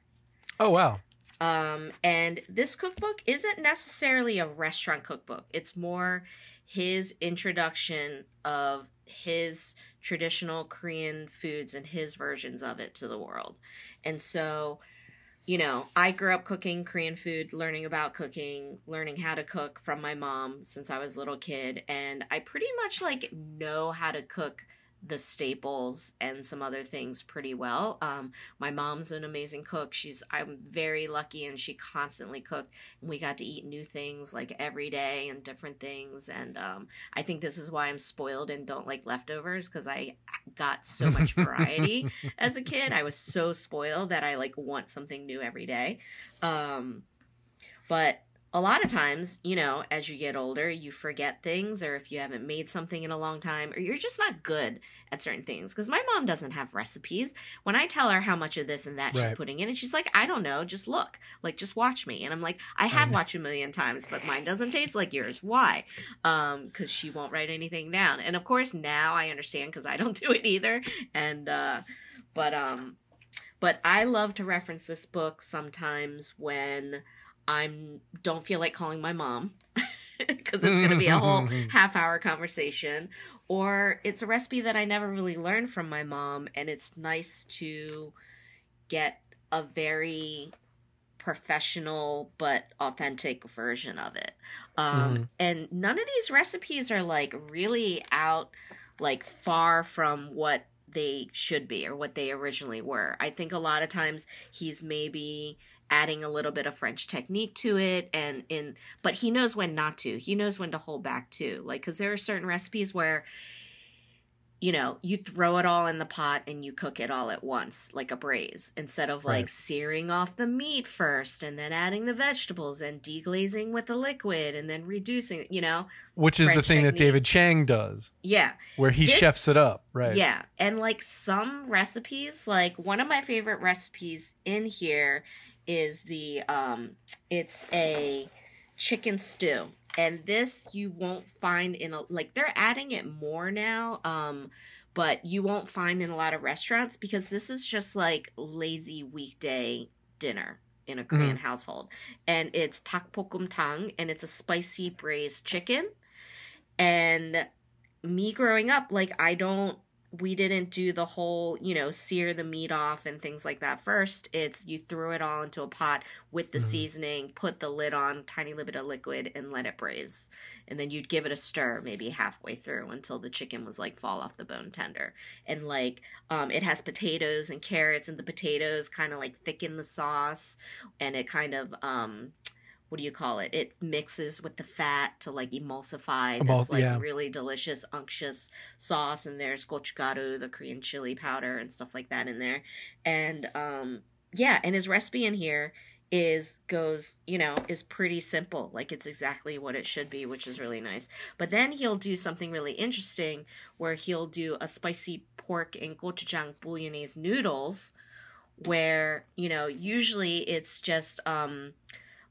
Oh, wow. And this cookbook isn't necessarily a restaurant cookbook. It's more his introduction of his traditional Korean foods and his versions of it to the world. And so, you know, I grew up cooking Korean food, learning about cooking, learning how to cook from my mom since I was a little kid. And I pretty much like know how to cook the staples and some other things pretty well. My mom's an amazing cook. I'm very lucky, and she constantly cooked, and we got to eat new things like every day and different things. And I think this is why I'm spoiled and don't like leftovers, because I got so much variety as a kid. I was so spoiled that I like want something new every day. But a lot of times, you know, as you get older, you forget things, or if you haven't made something in a long time, or you're just not good at certain things. Because my mom doesn't have recipes. When I tell her how much of this and that she's putting in, and she's like, I don't know, just look. Like, just watch me. And I'm like, I have watched a million times, but mine doesn't taste like yours. Why? Because she won't write anything down. And of course, now I understand, because I don't do it either. And, but I love to reference this book sometimes when don't feel like calling my mom, because it's going to be a whole half-hour conversation, or it's a recipe that I never really learned from my mom, and it's nice to get a very professional but authentic version of it. And none of these recipes are like really out, like far from what they should be or what they originally were. I think a lot of times he's maybe adding a little bit of French technique to it, but he knows when not to. He knows when to hold back too. Like, because there are certain recipes where, you know, you throw it all in the pot and you cook it all at once, like a braise, instead of like searing off the meat first and then adding the vegetables and deglazing with the liquid and then reducing, you know. Which is French the thing technique that David Chang does. Yeah. Where he chefs it up, right? Yeah. And like some recipes, like one of my favorite recipes in here is it's a chicken stew. And this you won't find they're adding it more now, but you won't find in a lot of restaurants, because this is just like lazy weekday dinner in a Korean household. And it's takpokkumtang, and it's a spicy braised chicken. And me growing up, like we didn't do the whole, you know, sear the meat off and things like that first. It's you threw it all into a pot with the seasoning, put the lid on, tiny little bit of liquid, and let it braise. And then you'd give it a stir maybe halfway through until the chicken was like fall off the bone tender. And like it has potatoes and carrots, and the potatoes kind of like thicken the sauce, and it kind of what do you call it? It mixes with the fat to like emulsify this really delicious unctuous sauce. And there's gochugaru, the Korean chili powder, and stuff like that in there. And Yeah, and his recipe in here is pretty simple. Like, it's exactly what it should be, which is really nice. But then he'll do something really interesting where he'll do a spicy pork and gochujang bouillabaisse noodles where, usually it's just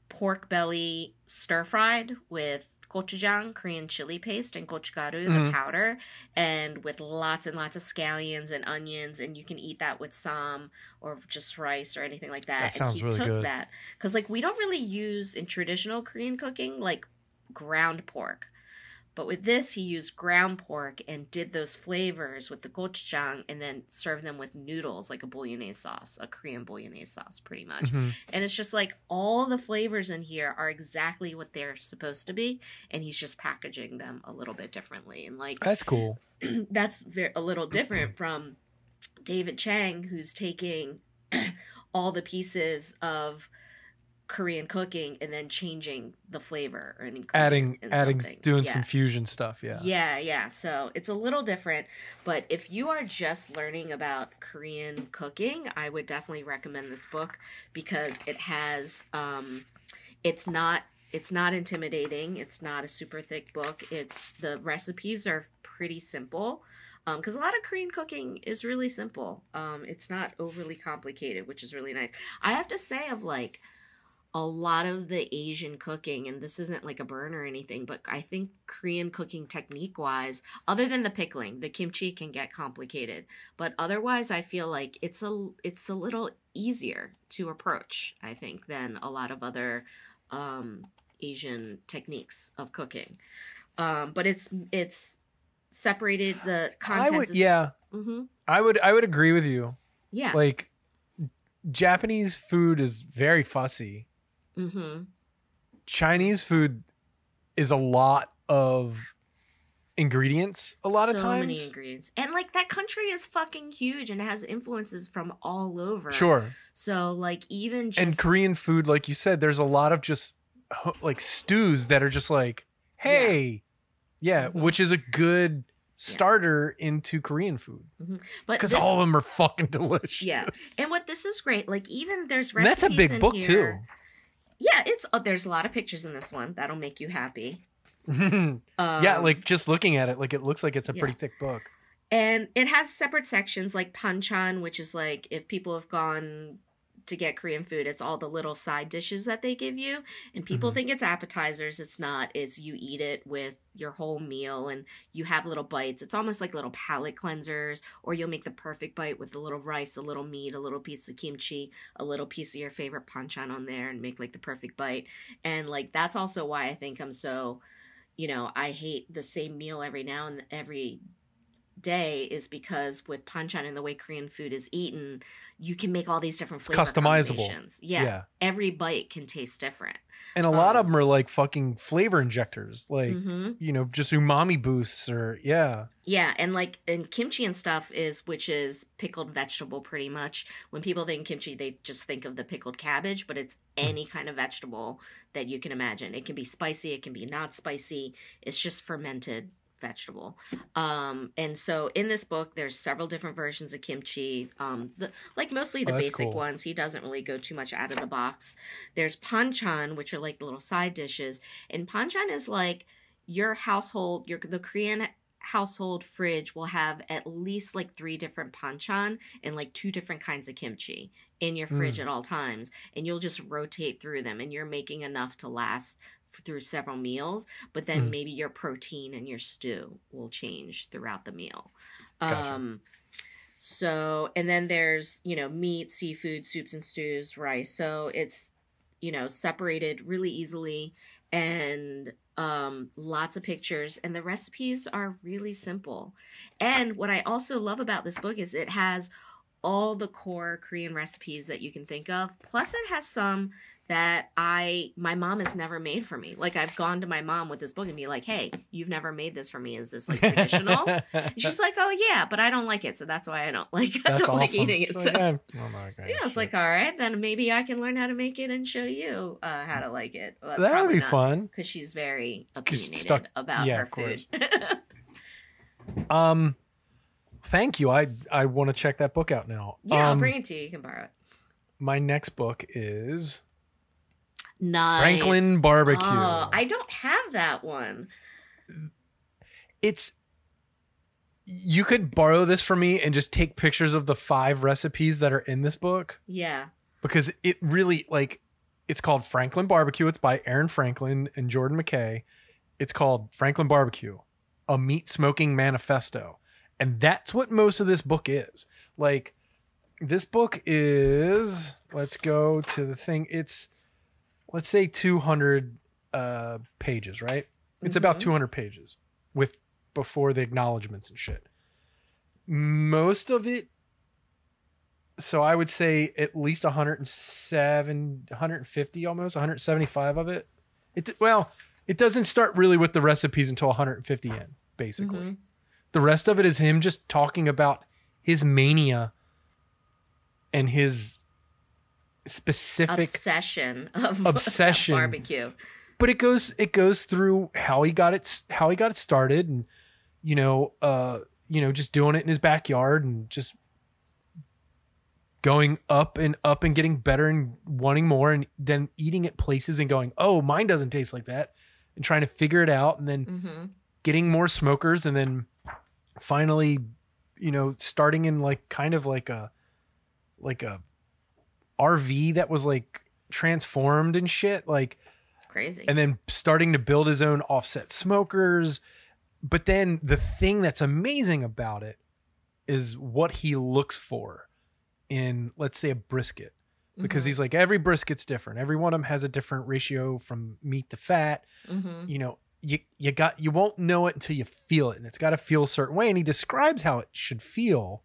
pork belly stir-fried with gochujang, Korean chili paste, and gochugaru, the powder, and with lots and lots of scallions and onions, and you can eat that with sam or just rice or anything like that. That sounds really good. That because we don't really use in traditional Korean cooking ground pork. But with this, he used ground pork and did those flavors with the gochujang and then served them with noodles, like a bolognese sauce, a Korean bolognese sauce, pretty much. And it's just all the flavors in here are exactly what they're supposed to be. And he's just packaging them a little bit differently. And that's cool. That's a little different from David Chang, who's taking all the pieces of Korean cooking and then changing the flavor or adding doing some fusion stuff. Yeah. So it's a little different, but if you are just learning about Korean cooking, I would definitely recommend this book because it has it's not intimidating. It's not a super thick book. The recipes are pretty simple. Because a lot of Korean cooking is really simple. It's not overly complicated, which is really nice. I have to say a lot of the Asian cooking, and this isn't a burn or anything, but I think Korean cooking technique-wise, other than the pickling, the kimchi can get complicated. But otherwise, I feel like it's a little easier to approach, I think, than a lot of other Asian techniques of cooking. But it's separated, the content. I would agree with you. Yeah. Japanese food is very fussy. Chinese food is a lot of ingredients a lot of times. So many ingredients. And that country is fucking huge and has influences from all over. Sure. So even just... And Korean food, like you said, there's a lot of just stews that are just hey. Yeah, which is a good starter into Korean food. But because all of them are fucking delicious. Yeah. And this is great, even there's recipes. And that's a big book too. Yeah, there's a lot of pictures in this one. That'll make you happy. Just looking at it, it looks like it's a pretty thick book. And it has separate sections like panchan, which is if people have gone to get Korean food, it's all the little side dishes that they give you. And people think it's appetizers. It's not. It's you eat it with your whole meal and you have little bites. It's almost like little palate cleansers, or you'll make the perfect bite with a little rice, a little meat, a little piece of kimchi, a little piece of your favorite panchan on there and make the perfect bite. And that's also why I think I'm so, I hate the same meal every now and every day, is because with panchan and the way Korean food is eaten, you can make all these different flavor combinations. Yeah. Every bite can taste different. And a lot of them are fucking flavor injectors, just umami boosts or Yeah, and kimchi and stuff which is pickled vegetable pretty much. When people think kimchi, they just think of the pickled cabbage, but it's any kind of vegetable that you can imagine. It can be spicy, it can be not spicy. It's just fermented vegetable. And so in this book there's several different versions of kimchi, mostly the basic ones. He doesn't really go too much out of the box. There's panchan, which are the little side dishes, and panchan is your household, the Korean household fridge will have at least 3 different panchan and 2 different kinds of kimchi in your fridge at all times, and you'll just rotate through them, and you're making enough to last through several meals, but then maybe your protein and your stew will change throughout the meal. Gotcha. So, and then there's, meat, seafood, soups and stews, rice. So it's, separated really easily, and lots of pictures, and the recipes are really simple. And what I also love about this book is it has all the core Korean recipes that you can think of. Plus it has some that my mom has never made for me. I've gone to my mom with this book and be hey, you've never made this for me. Is this traditional? And she's oh yeah, but I don't like it. So that's why I don't like eating it. So it's all right, then maybe I can learn how to make it and show you how to like it. But that would be fun. Because she's very opinionated about her food. Thank you. I want to check that book out now. Yeah, I'll bring it to you. You can borrow it. my next book is Nice. Franklin Barbecue. Oh, I don't have that one. You could borrow this from me and just take pictures of the 5 recipes that are in this book. Yeah. Because it really, like, it's called Franklin Barbecue. It's by Aaron Franklin and Jordan Mackay. It's called Franklin Barbecue, a meat smoking manifesto. And that's what most of this book is. Like, this book is, let's go to the thing. It's, let's say 200 pages, right? It's about 200 pages with before the acknowledgments and shit. Most of it, so I would say at least 150 almost, 175 of it. It doesn't start really with the recipes until 150 in, basically. The rest of it is him just talking about his mania and his specific obsession of barbecue. But it goes through how he got it started, and just doing it in his backyard and just going up and getting better and wanting more, and then eating at places and going, oh, mine doesn't taste like that, and trying to figure it out, and then getting more smokers, and then finally, starting in like kind of like a RV that was like transformed and shit, like crazy, and then starting to build his own offset smokers. But then the thing that's amazing about it is what he looks for in, let's say, a brisket, because he's like, every brisket's different. Every one of them has a different ratio from meat to fat. You won't know it until you feel it, and it's got to feel a certain way. And he describes how it should feel,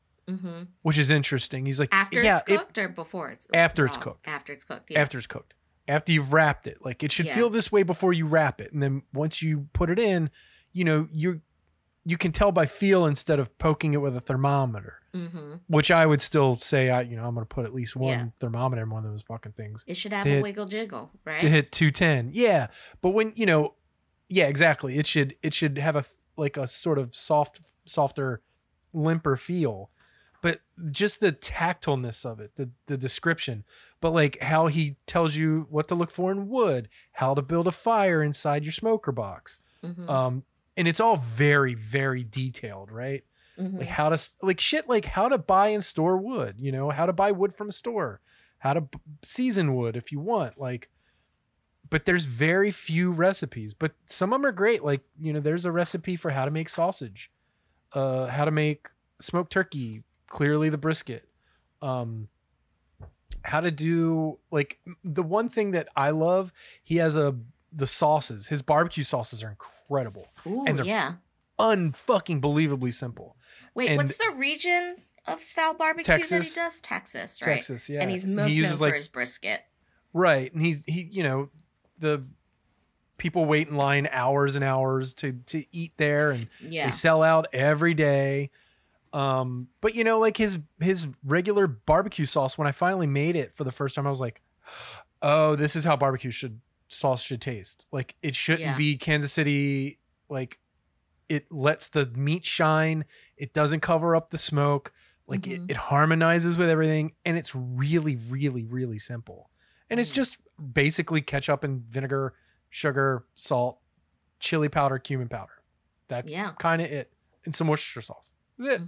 which is interesting. He's like, after it's cooked or before it's after it's cooked. After it's cooked. Yeah. After it's cooked. After you've wrapped it, like it should feel this way before you wrap it, and then once you put it in, you can tell by feel instead of poking it with a thermometer, which I would still say, I'm going to put at least one thermometer in one of those fucking things. It should have a wiggle jiggle, right? To hit 210. Yeah. But when, exactly. It should have a sort of softer, limper feel, but just the tactileness of it, the description, but like how he tells you what to look for in wood, how to build a fire inside your smoker box. And it's all very, very detailed, right? Like how to buy and store wood, how to buy wood from a store, how to season wood if you want, but there's very few recipes, but some of them are great. Like, there's a recipe for how to make sausage, how to make smoked turkey, clearly the brisket, how to do, like, the one thing that I love, he has the sauces. His barbecue sauces are incredible. Ooh, and they're unfucking believably simple. Wait, what's the region of style barbecue that he does? Texas, right? Texas, yeah. And he's most known for his brisket. Right. And he the people wait in line hours and hours to eat there, and they sell out every day. But like his regular barbecue sauce, when I finally made it for the first time, I was like, oh, this is how barbecue sauce should taste. Like, it shouldn't be Kansas City. Like, it lets the meat shine. It doesn't cover up the smoke. Like, it harmonizes with everything. And it's really, really, really simple. And it's just basically ketchup and vinegar, sugar, salt, chili powder, cumin powder. That's kind of it. And some Worcestershire sauce. That's it.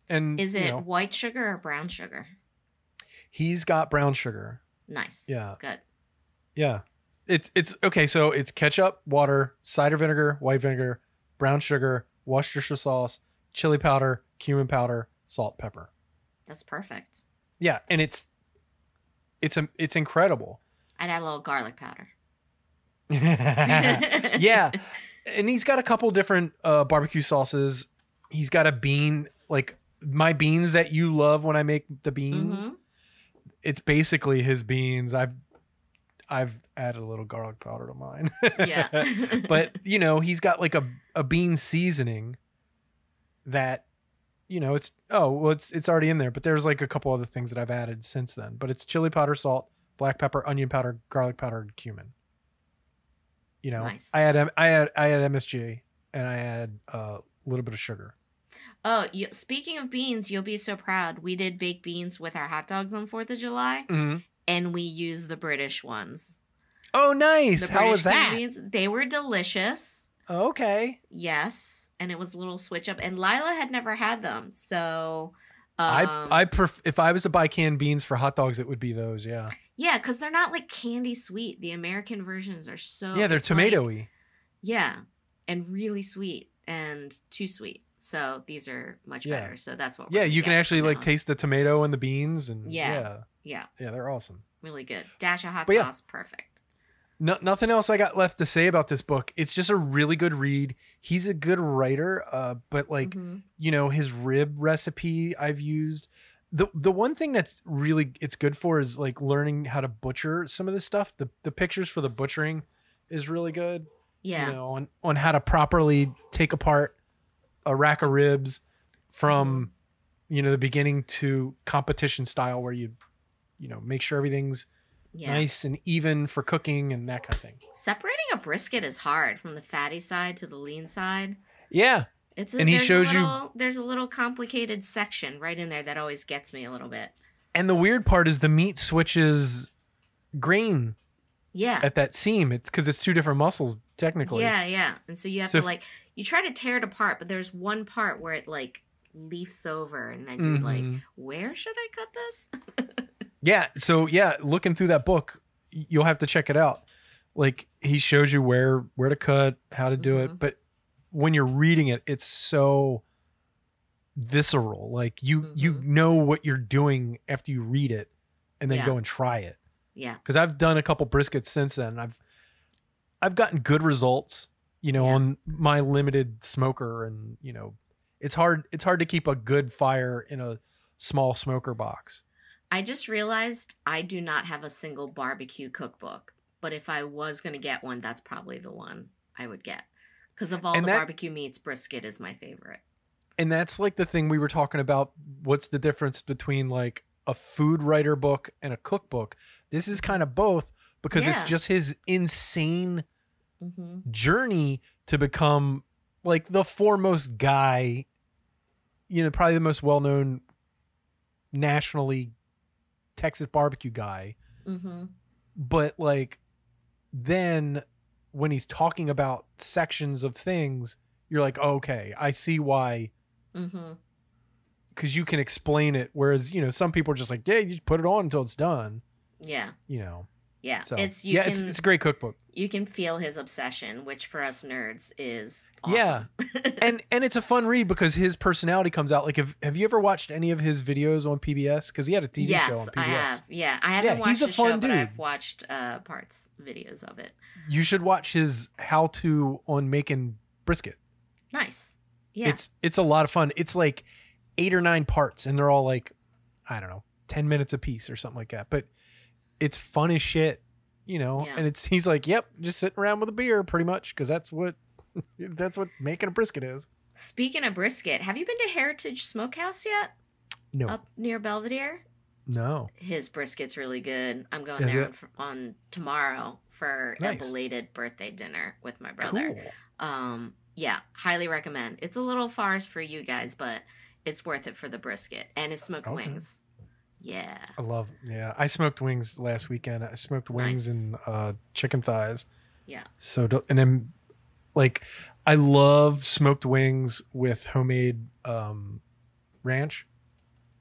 And is it white sugar or brown sugar? He's got brown sugar. Nice. Yeah. Good. Yeah. It's okay. So it's ketchup, water, cider vinegar, white vinegar, brown sugar, Worcestershire sauce, chili powder, cumin powder, salt, pepper. That's perfect. Yeah, and it's incredible. I'd add a little garlic powder. Yeah, and he's got a couple different barbecue sauces. He's got a bean, like my beans that you love when I make the beans. It's basically his beans. I've added a little garlic powder to mine. Yeah. But, he's got like a bean seasoning that, it's already in there, but there's like a couple other things that I've added since then. But it's chili powder, salt, black pepper, onion powder, garlic powder, and cumin. Nice. I had MSG, and I add a little bit of sugar. Oh, speaking of beans, you'll be so proud. We did baked beans with our hot dogs on 4th of July, and we used the British ones. Oh, nice. The How was British that? beans, they were delicious. Okay. Yes, and it was a little switch up. And Lila had never had them, so... if I was to buy canned beans for hot dogs, it would be those, yeah. Yeah, because they're not like candy sweet. The American versions are so... Yeah, they're tomatoey. Like, yeah, and really sweet and too sweet. So these are much better. So that's what we're you can actually like taste the tomato and the beans. And Yeah, they're awesome. Really good. Dash of hot sauce, perfect. Nothing else I got left to say about this book. It's just a really good read. He's a good writer, but like, his rib recipe I've used. The one thing that's really it's good for is like learning how to butcher some of this stuff. The pictures for the butchering is really good. Yeah. On how to properly take apart a rack of ribs from, the beginning to competition style where you make sure everything's nice and even for cooking and that kind of thing. Separating a brisket is hard from the fatty side to the lean side. Yeah. He shows you there's a little complicated section right in there that always gets me a little bit. And the weird part is the meat switches grain. Yeah. At that seam. It's because it's two different muscles technically. Yeah. And so you have to you try to tear it apart, but there's one part where it like leafs over and then you're like, where should I cut this? Yeah. So looking through that book, you'll have to check it out. Like he shows you where to cut, how to do it. But when you're reading it, it's so visceral. Like you know what you're doing after you read it and then go and try it. Yeah. Because I've done a couple briskets since then. I've gotten good results, on my limited smoker, and it's hard to keep a good fire in a small smoker box. I just realized I do not have a single barbecue cookbook, but if I was going to get one, that's probably the one I would get. Because of all barbecue meats, brisket is my favorite. And that's like the thing we were talking about. What's the difference between like a food writer book and a cookbook? This is kind of both because it's just his insane journey to become like the foremost guy, probably the most well-known nationally Texas barbecue guy. But like then when he's talking about sections of things, you're like, oh, okay, I see why. Because you can explain it. Whereas, some people are just like, yeah, you just put it on until it's done. Yeah. Yeah. So, it's a great cookbook. You can feel his obsession, which for us nerds is awesome. Yeah. and it's a fun read because his personality comes out. Like, have you ever watched any of his videos on PBS? Because he had a TV show on PBS. Yes, I have. Yeah. I haven't watched the show, but I've watched videos of it. You should watch his how-to on making brisket. Nice. Yeah. It's a lot of fun. It's like 8 or 9 parts, and they're all like, I don't know, 10 minutes a piece or something like that. But it's fun as shit, and he's like, yep, just sitting around with a beer pretty much. Cause that's what making a brisket is. Speaking of brisket, have you been to Heritage Smokehouse yet? No. Up near Belvedere? No. His brisket's really good. I'm going there on tomorrow for a belated birthday dinner with my brother. Cool. Yeah, highly recommend. It's a little far for you guys, but it's worth it for the brisket and his smoked wings. Yeah. I smoked wings last weekend. I smoked wings and chicken thighs. Yeah. So, and then like, I love smoked wings with homemade ranch.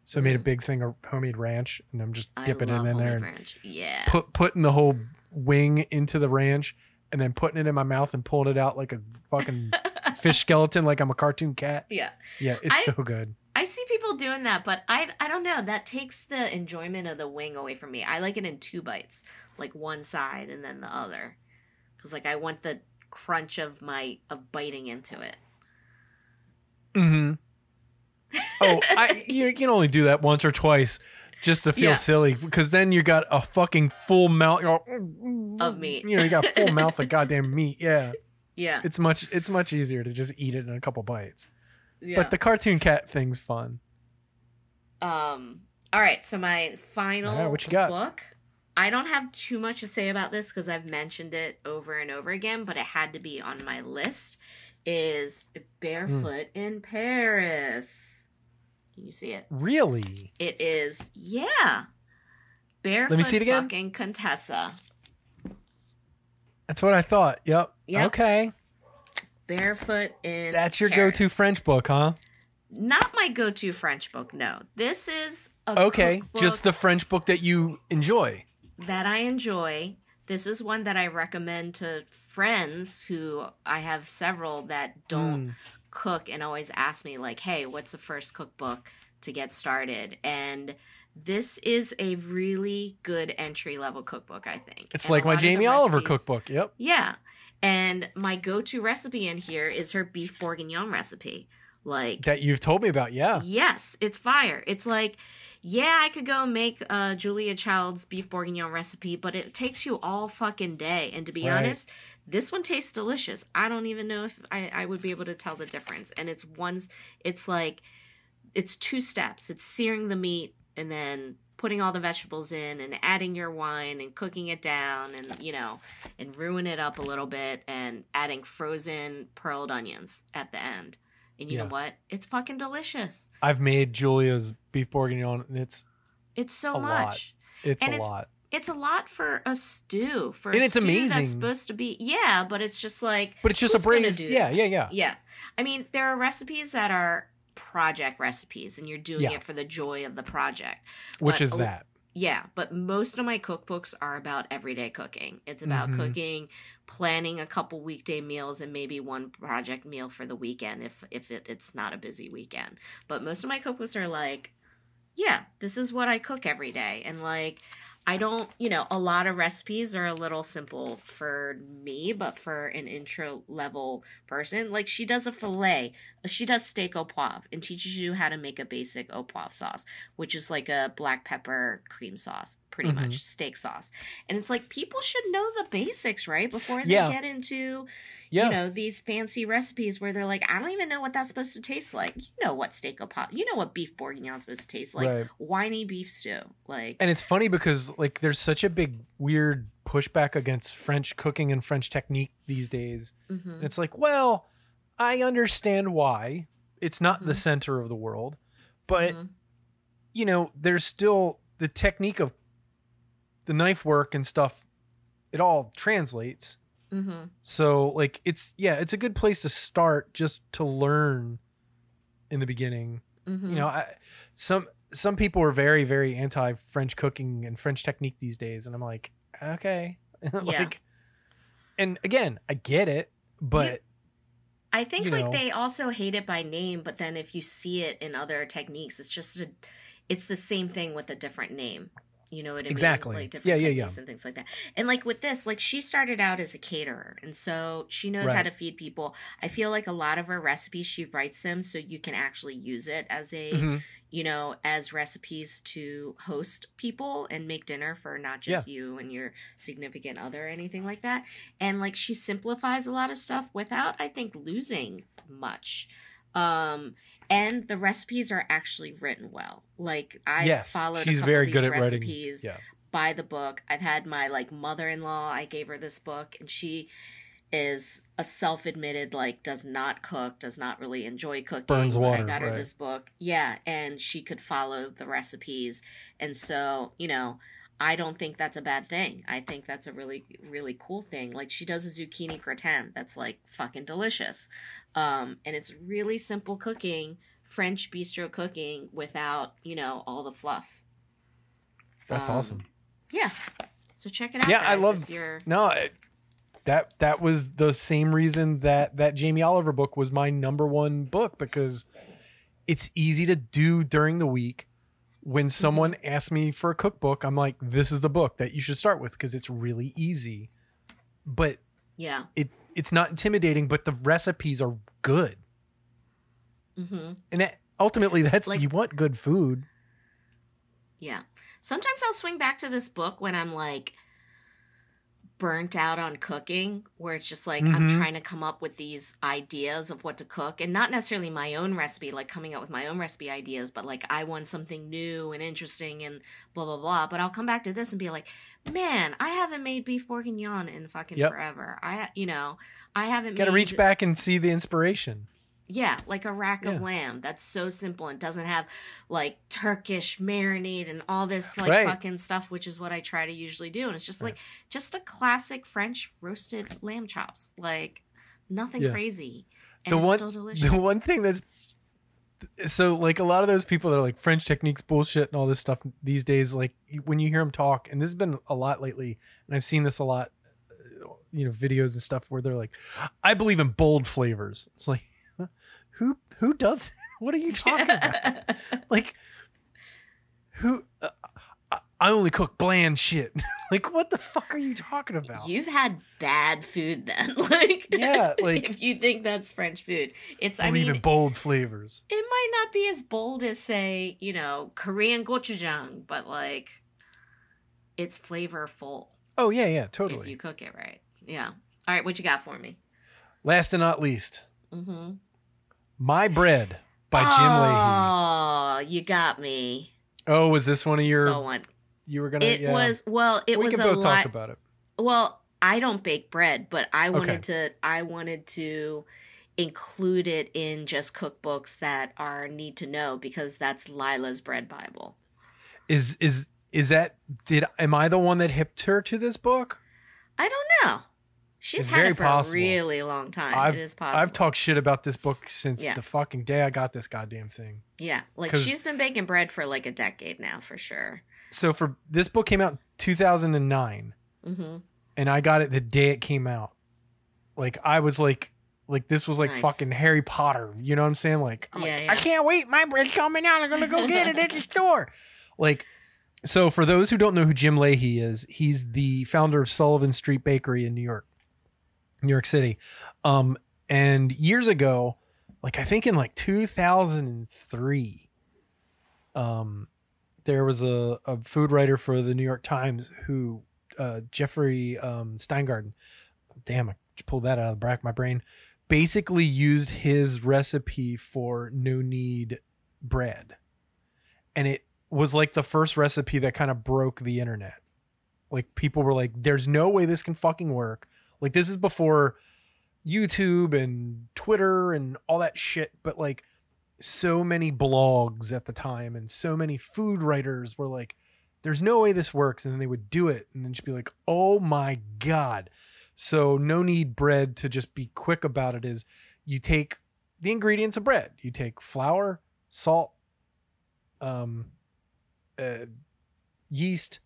So I made a big thing of homemade ranch, and I'm just dipping it in there. Ranch. Yeah. Putting the whole wing into the ranch, and then putting it in my mouth and pulling it out like a fucking fish skeleton, like I'm a cartoon cat. Yeah. Yeah, it's so good. I see people doing that, but I don't know. That takes the enjoyment of the wing away from me. I like it in 2 bites, like one side and then the other, because like I want the crunch of biting into it. Oh, you can only do that once or twice just to feel silly, because then you got a fucking full mouth of meat. You got a full mouth of goddamn meat. Yeah. Yeah. It's much easier to just eat it in a couple bites. Yeah. But the cartoon cat thing's fun. All right, so my final what you got? book. I don't have too much to say about this because I've mentioned it over and over again, but it had to be on my list. is Barefoot in Paris. Can you see it? Really? It is, yeah. Barefoot Let me see it again. fucking Contessa. That's what I thought. Yep. Okay. Barefoot in That's your Paris. go-to French book, huh? Not my go-to French book, no. This is a cookbook just the French book that you enjoy. that I enjoy. This is one that I recommend to friends who I have several that don't cook and always ask me like, hey, what's the first cookbook to get started? And this is a really good entry-level cookbook, I think. It's and like my Jamie Oliver cookbook. Yep. Yeah. And my go-to recipe in here is her beef bourguignon recipe. Like that you've told me about, yeah. Yes, it's fire. It's like, yeah, I could go make Julia Child's beef bourguignon recipe, but it takes you all fucking day. And to be honest, this one tastes delicious. I don't even know if I would be able to tell the difference. And it's two steps. It's searing the meat and then putting all the vegetables in and adding your wine and cooking it down and, and ruin it up a little bit and adding frozen pearled onions at the end. And you know what? It's fucking delicious. I've made Julia's beef bourguignon, and it's so much. It's a lot. It's a lot for a stew. And it's amazing. That's supposed to be, but it's just like. But it's just a braised. Yeah. Yeah. I mean, there are recipes that are project recipes, and you're doing it for the joy of the project. Which is that. Yeah, but most of my cookbooks are about everyday cooking. It's about cooking, planning a couple weekday meals, and maybe one project meal for the weekend if it's not a busy weekend. But most of my cookbooks are like, this is what I cook every day. And like, I don't, a lot of recipes are a little simple for me, but for an intro level person, like she does a filet, she does steak au poivre and teaches you how to make a basic au poivre sauce, which is like a black pepper cream sauce, pretty much steak sauce. And it's like, people should know the basics, right? Before they get into, these fancy recipes where they're like, I don't even know what that's supposed to taste like. You know what steak au poivre, you know what beef bourguignon is supposed to taste like, whiny beef stew. Like, and it's funny because like there's such a big weird pushback against French cooking and French technique these days. And it's like, well, I understand why it's not the center of the world, but there's still the technique of the knife work and stuff. It all translates. So like, it's a good place to start just to learn in the beginning. Some people are very, very anti-French cooking and French technique these days. And I'm like, okay. And again, I get it, but I think they also hate it by name, but then if you see it in other techniques, it's the same thing with a different name. You know what I mean? Exactly. Like different techniques and things like that. And like with this, like she started out as a caterer, and so she knows how to feed people. I feel like a lot of her recipes, she writes them so you can actually use it as a, as recipes to host people and make dinner for not just you and your significant other or anything like that. And like she simplifies a lot of stuff without, I think, losing much. And the recipes are actually written well. Like I followed a couple of these recipes by the book. I've had my like mother-in-law, I gave her this book, and she is a self-admitted like does not cook, does not really enjoy cooking. Burns water. I got her this book. Yeah, and she could follow the recipes. And so, I don't think that's a bad thing. I think that's a really, really cool thing. Like she does a zucchini gratin that's like fucking delicious. And it's really simple cooking, French bistro cooking without, all the fluff. That's awesome. Yeah. So check it out. Yeah, guys, I love. That was the same reason that Jamie Oliver book was my number one book, because it's easy to do during the week. When someone asks me for a cookbook, I'm like, this is the book that you should start with because it's really easy. But it's not intimidating, but the recipes are good. And ultimately, that's like, you want good food. Yeah. Sometimes I'll swing back to this book when I'm like burnt out on cooking, where it's just like Mm-hmm. I'm trying to come up with these ideas of what to cook, and not necessarily my own recipe, like coming up with my own recipe ideas, but like I want something new and interesting and blah blah blah. But I'll come back to this and be like, man, I haven't made beef bourguignon in fucking forever. I haven't Gotta reach back and see the inspiration. Yeah, like a rack of lamb. That's so simple and doesn't have like Turkish marinade and all this like fucking stuff, which is what I try to usually do. And it's just like just a classic French roasted lamb chops. Like nothing crazy. And it's still delicious. The one thing that's so like a lot of those people that are like French techniques bullshit and all this stuff these days, like when you hear them talk, and this has been a lot lately, and I've seen this a lot, videos and stuff where they're like, I believe in bold flavors. It's like, who does? What are you talking about? Like, who? I only cook bland shit. Like, what the fuck are you talking about? You've had bad food then. Like, yeah, like if you think that's French food, I mean, in bold flavors. It might not be as bold as, say, Korean gochujang, but like, it's flavorful. Oh yeah, totally. If you cook it right, yeah. All right, what you got for me? Last and not least. Mm-hmm. My Bread by Jim Lahey. Oh, you got me. Oh, was this one of your... You were gonna... It was... Well, it was a lot... We can both talk about it. Well, I don't bake bread, but I wanted to include it in just cookbooks that are need to know, because that's Lila's bread Bible. Is that... Am I the one that hipped her to this book? I don't know. She's had it for a really long time. It is possible. I've talked shit about this book since the fucking day I got this goddamn thing. Yeah, like she's been baking bread for like a decade now, for sure. So this book came out in 2009, and I got it the day it came out. Like I was like this was like fucking Harry Potter. You know what I'm saying? Like, I can't wait. My bread's coming out. I'm gonna go get it at the store. Like. So for those who don't know who Jim Lahey is, he's the founder of Sullivan Street Bakery in New York City. And years ago, like I think in like 2003, there was a food writer for the New York Times who, Jeffrey Steingarten, damn, I pulled that out of the back of my brain, basically used his recipe for no-knead bread. And it was like the first recipe that kind of broke the internet. Like people were like, there's no way this can fucking work. Like this is before YouTube and Twitter and all that shit. But like so many blogs at the time and so many food writers were like, there's no way this works. And then they would do it and then just be like, oh my God. So no-knead bread, to just be quick about it, is you take the ingredients of bread. You take flour, salt, yeast,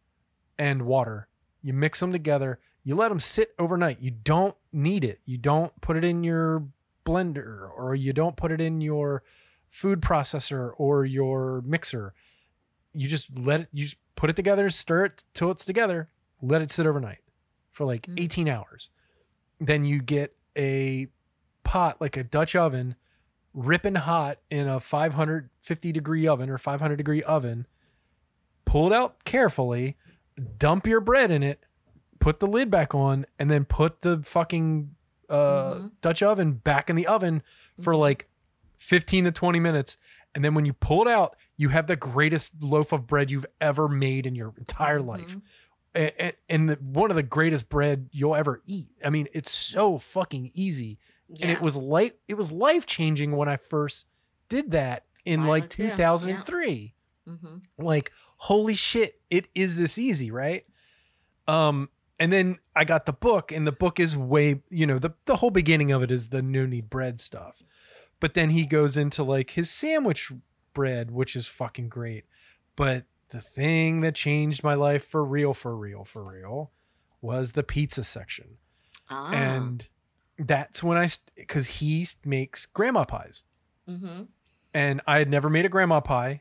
and water. You mix them together. You let them sit overnight. You don't knead it. You don't put it in your blender, or you don't put it in your food processor or your mixer. You just put it together, stir it till it's together, let it sit overnight for like 18 hours. Then you get a pot, like a Dutch oven, ripping hot in a 550 degree oven or 500 degree oven. Pull it out carefully, dump your bread in it, put the lid back on, and then put the fucking Dutch oven back in the oven for like 15 to 20 minutes. And then when you pull it out, you have the greatest loaf of bread you've ever made in your entire life. And one of the greatest bread you'll ever eat. I mean, it's so fucking easy. Yeah. And it was life-changing when I first did that in like 2003. Yeah. Like, holy shit, it is this easy, right? And then I got the book, and the book is way, the whole beginning of it is the no-knead bread stuff. But then he goes into like his sandwich bread, which is fucking great. But the thing that changed my life for real was the pizza section. And that's when because he makes grandma pies. And I had never made a grandma pie.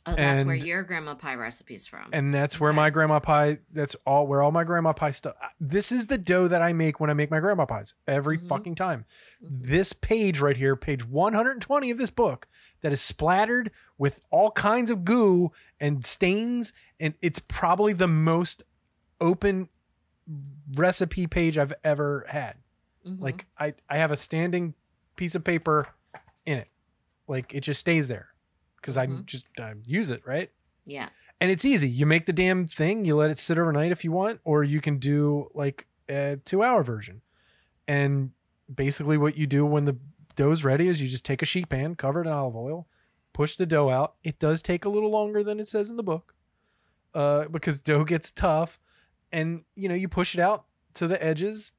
Oh, that's where your grandma pie recipe's from. And that's where my grandma pie, where all my grandma pie stuff. This is the dough that I make when I make my grandma pies every fucking time. This page right here, page 120 of this book, that is splattered with all kinds of goo and stains. And it's probably the most open recipe page I've ever had. Mm-hmm. Like I have a standing piece of paper in it. Like it just stays there because I use it, right? Yeah. And it's easy. You make the damn thing, you let it sit overnight if you want, or you can do like a 2-hour version. And basically what you do when the dough's ready is you just take a sheet pan, cover it in olive oil, push the dough out. It does take a little longer than it says in the book because dough gets tough. And, you know, you push it out to the edges.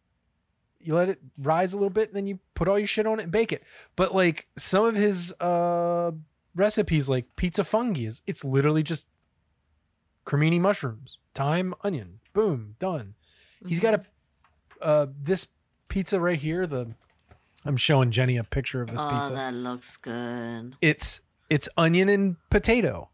You let it rise a little bit, and then you put all your shit on it and bake it. But like some of his recipes, like pizza fungi, it's literally just cremini mushrooms, thyme, onion, boom, done. Mm-hmm. He's got this pizza right here. I'm showing Jeni a picture of this pizza. Oh, that looks good. It's onion and potato,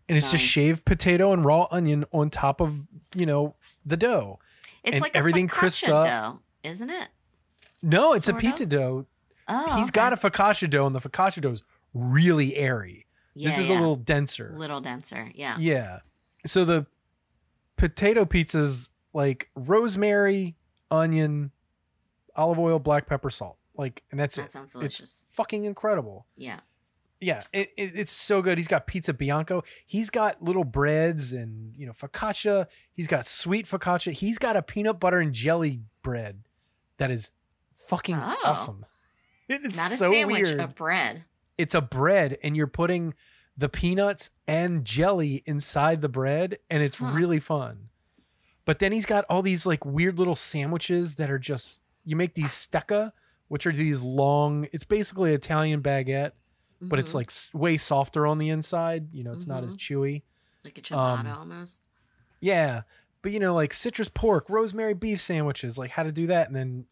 and it's just shaved potato and raw onion on top of, you know, the dough. It's and like everything a crisps focaccia up. dough, isn't it? No, it's a pizza dough. Oh, He's got a focaccia dough, and the focaccia dough is really airy. Yeah, this is a little denser. Yeah. Yeah. So the potato pizza's like rosemary, onion, olive oil, black pepper, salt. Like, and that's it. That sounds delicious. It's fucking incredible. Yeah. Yeah, it's so good. He's got pizza bianco. He's got little breads and, you know, focaccia. He's got sweet focaccia. He's got a peanut butter and jelly bread that is fucking awesome. It's not a so sandwich, weird. a bread. It's a bread, and you're putting the peanuts and jelly inside the bread, and it's really fun. But then he's got all these like weird little sandwiches that are just, you make these stecca, which are these long, it's basically Italian baguette. But it's like way softer on the inside. You know, it's not as chewy. Like a ciabatta almost. Yeah. But, you know, like citrus pork, rosemary beef sandwiches, like how to do that. And then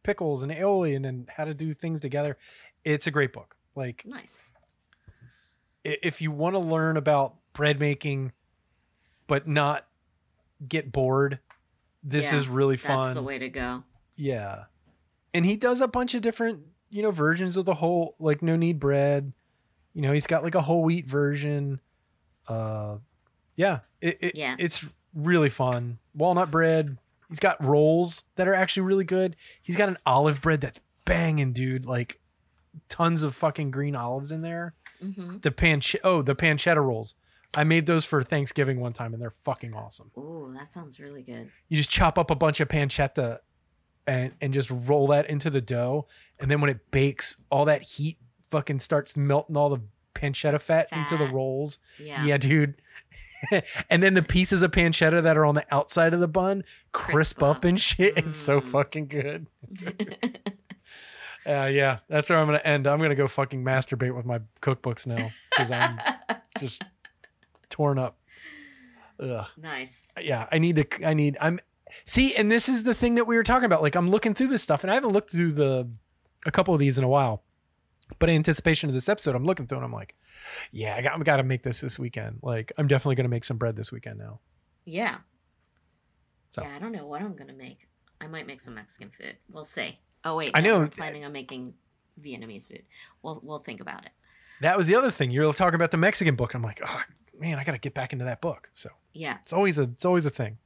pickles and aioli and then how to do things together. It's a great book. Like, nice. If you want to learn about bread making, but not get bored, this is really fun. That's the way to go. Yeah. And he does a bunch of different, you know, versions of the whole, like no-knead bread. You know, he's got like a whole wheat version. It's really fun. Walnut bread. He's got rolls that are actually really good. He's got an olive bread that's banging, dude. Like tons of fucking green olives in there. Mm-hmm. The pancetta rolls. I made those for Thanksgiving one time, and they're fucking awesome. Ooh, that sounds really good. You just chop up a bunch of pancetta and just roll that into the dough. And then when it bakes, all that heat fucking starts melting all the pancetta fat into the rolls. Yeah, dude. And then the pieces of pancetta that are on the outside of the bun crisp up and shit. It's so fucking good. Yeah, that's where I'm going to end. I'm going to go fucking masturbate with my cookbooks now because I'm just torn up. Ugh. Nice. Yeah, See, and this is the thing that we were talking about. Like, I'm looking through this stuff, and I haven't looked through a couple of these in a while. But in anticipation of this episode, I'm looking through, and I'm like, yeah, I got to make this weekend. Like, I'm definitely going to make some bread this weekend now. Yeah. So. Yeah, I don't know what I'm going to make. I might make some Mexican food. We'll see. Oh, wait. I know. I'm planning on making Vietnamese food. We'll think about it. That was the other thing. You're talking about the Mexican book. I'm like, oh, man, I got to get back into that book. So yeah, it's always a thing.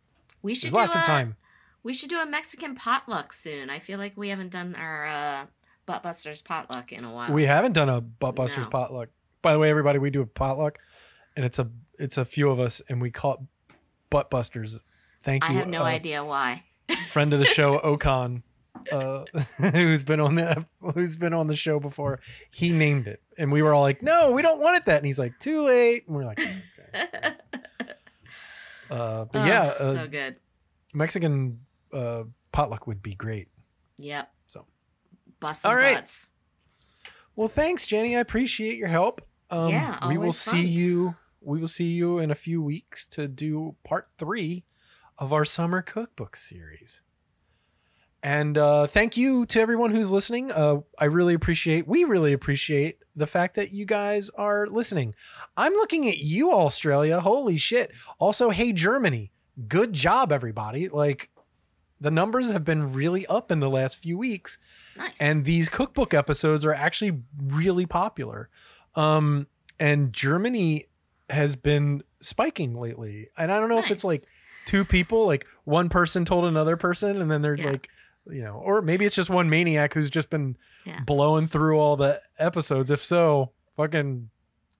There's lots of time. We should do a Mexican potluck soon. I feel like we haven't done our Buttbusters potluck in a while. We haven't done a Buttbusters potluck. By the way, everybody, we do a potluck, and it's a few of us, and we call it Buttbusters. Thank you. I have no idea why. Friend of the show, Okan, who's been on the show before. He named it, and we were all like, "No, we don't want it that." And he's like, "Too late." And we're like, "Okay." But yeah, so good. Mexican potluck would be great. Yep. So, busting butts. Well, thanks, Jeni. I appreciate your help. Yeah, we will see you. We will see you in a few weeks to do part 3 of our summer cookbook series. And thank you to everyone who's listening. We really appreciate the fact that you guys are listening. I'm looking at you, Australia. Holy shit. Also, hey, Germany. Good job, everybody. Like, the numbers have been really up in the last few weeks. Nice. And these cookbook episodes are actually really popular. And Germany has been spiking lately. And I don't know if it's like two people, like one person told another person, and then they're like, or maybe it's just one maniac who's just been blowing through all the episodes. If so, fucking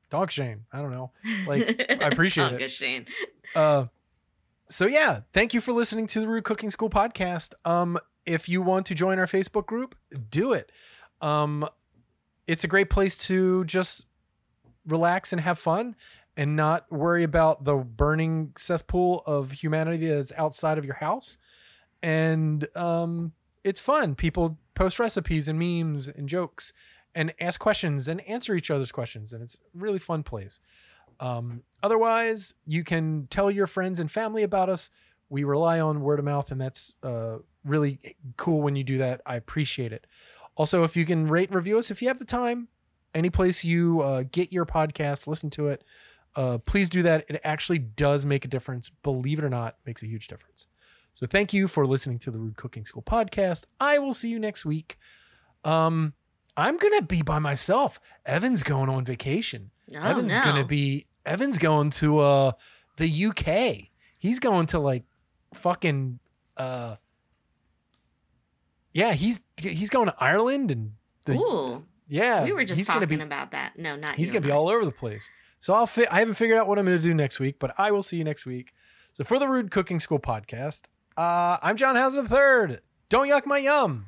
dog Shane. I don't know. Like, I appreciate it. Shane. So yeah, thank you for listening to the Rude Cooking School podcast. If you want to join our Facebook group, do it. It's a great place to just relax and have fun and not worry about the burning cesspool of humanity that is outside of your house. And it's fun. People post recipes and memes and jokes and ask questions and answer each other's questions. And it's a really fun place. Otherwise, you can tell your friends and family about us. We rely on word of mouth, and that's really cool when you do that. I appreciate it. Also, if you can rate and review us, if you have the time, any place you get your podcast, listen to it. Please do that. It actually does make a difference. Believe it or not, it makes a huge difference. So thank you for listening to the Rude Cooking School podcast. I will see you next week. I'm going to be by myself. Evan's going on vacation. Evan's going to the UK. He's going to like fucking he's going to Ireland and Ooh. Yeah. We were just talking about that. No, not He's going to be all over the place. So I haven't figured out what I'm going to do next week, but I will see you next week. So for the Rude Cooking School podcast, I'm John Hauser III. Don't yuck my yum.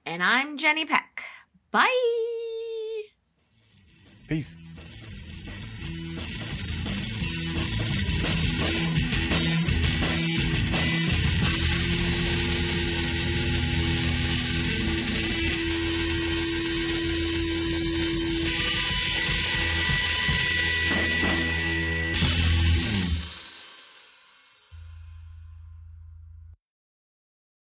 And I'm Jeni Peck. Bye. Peace.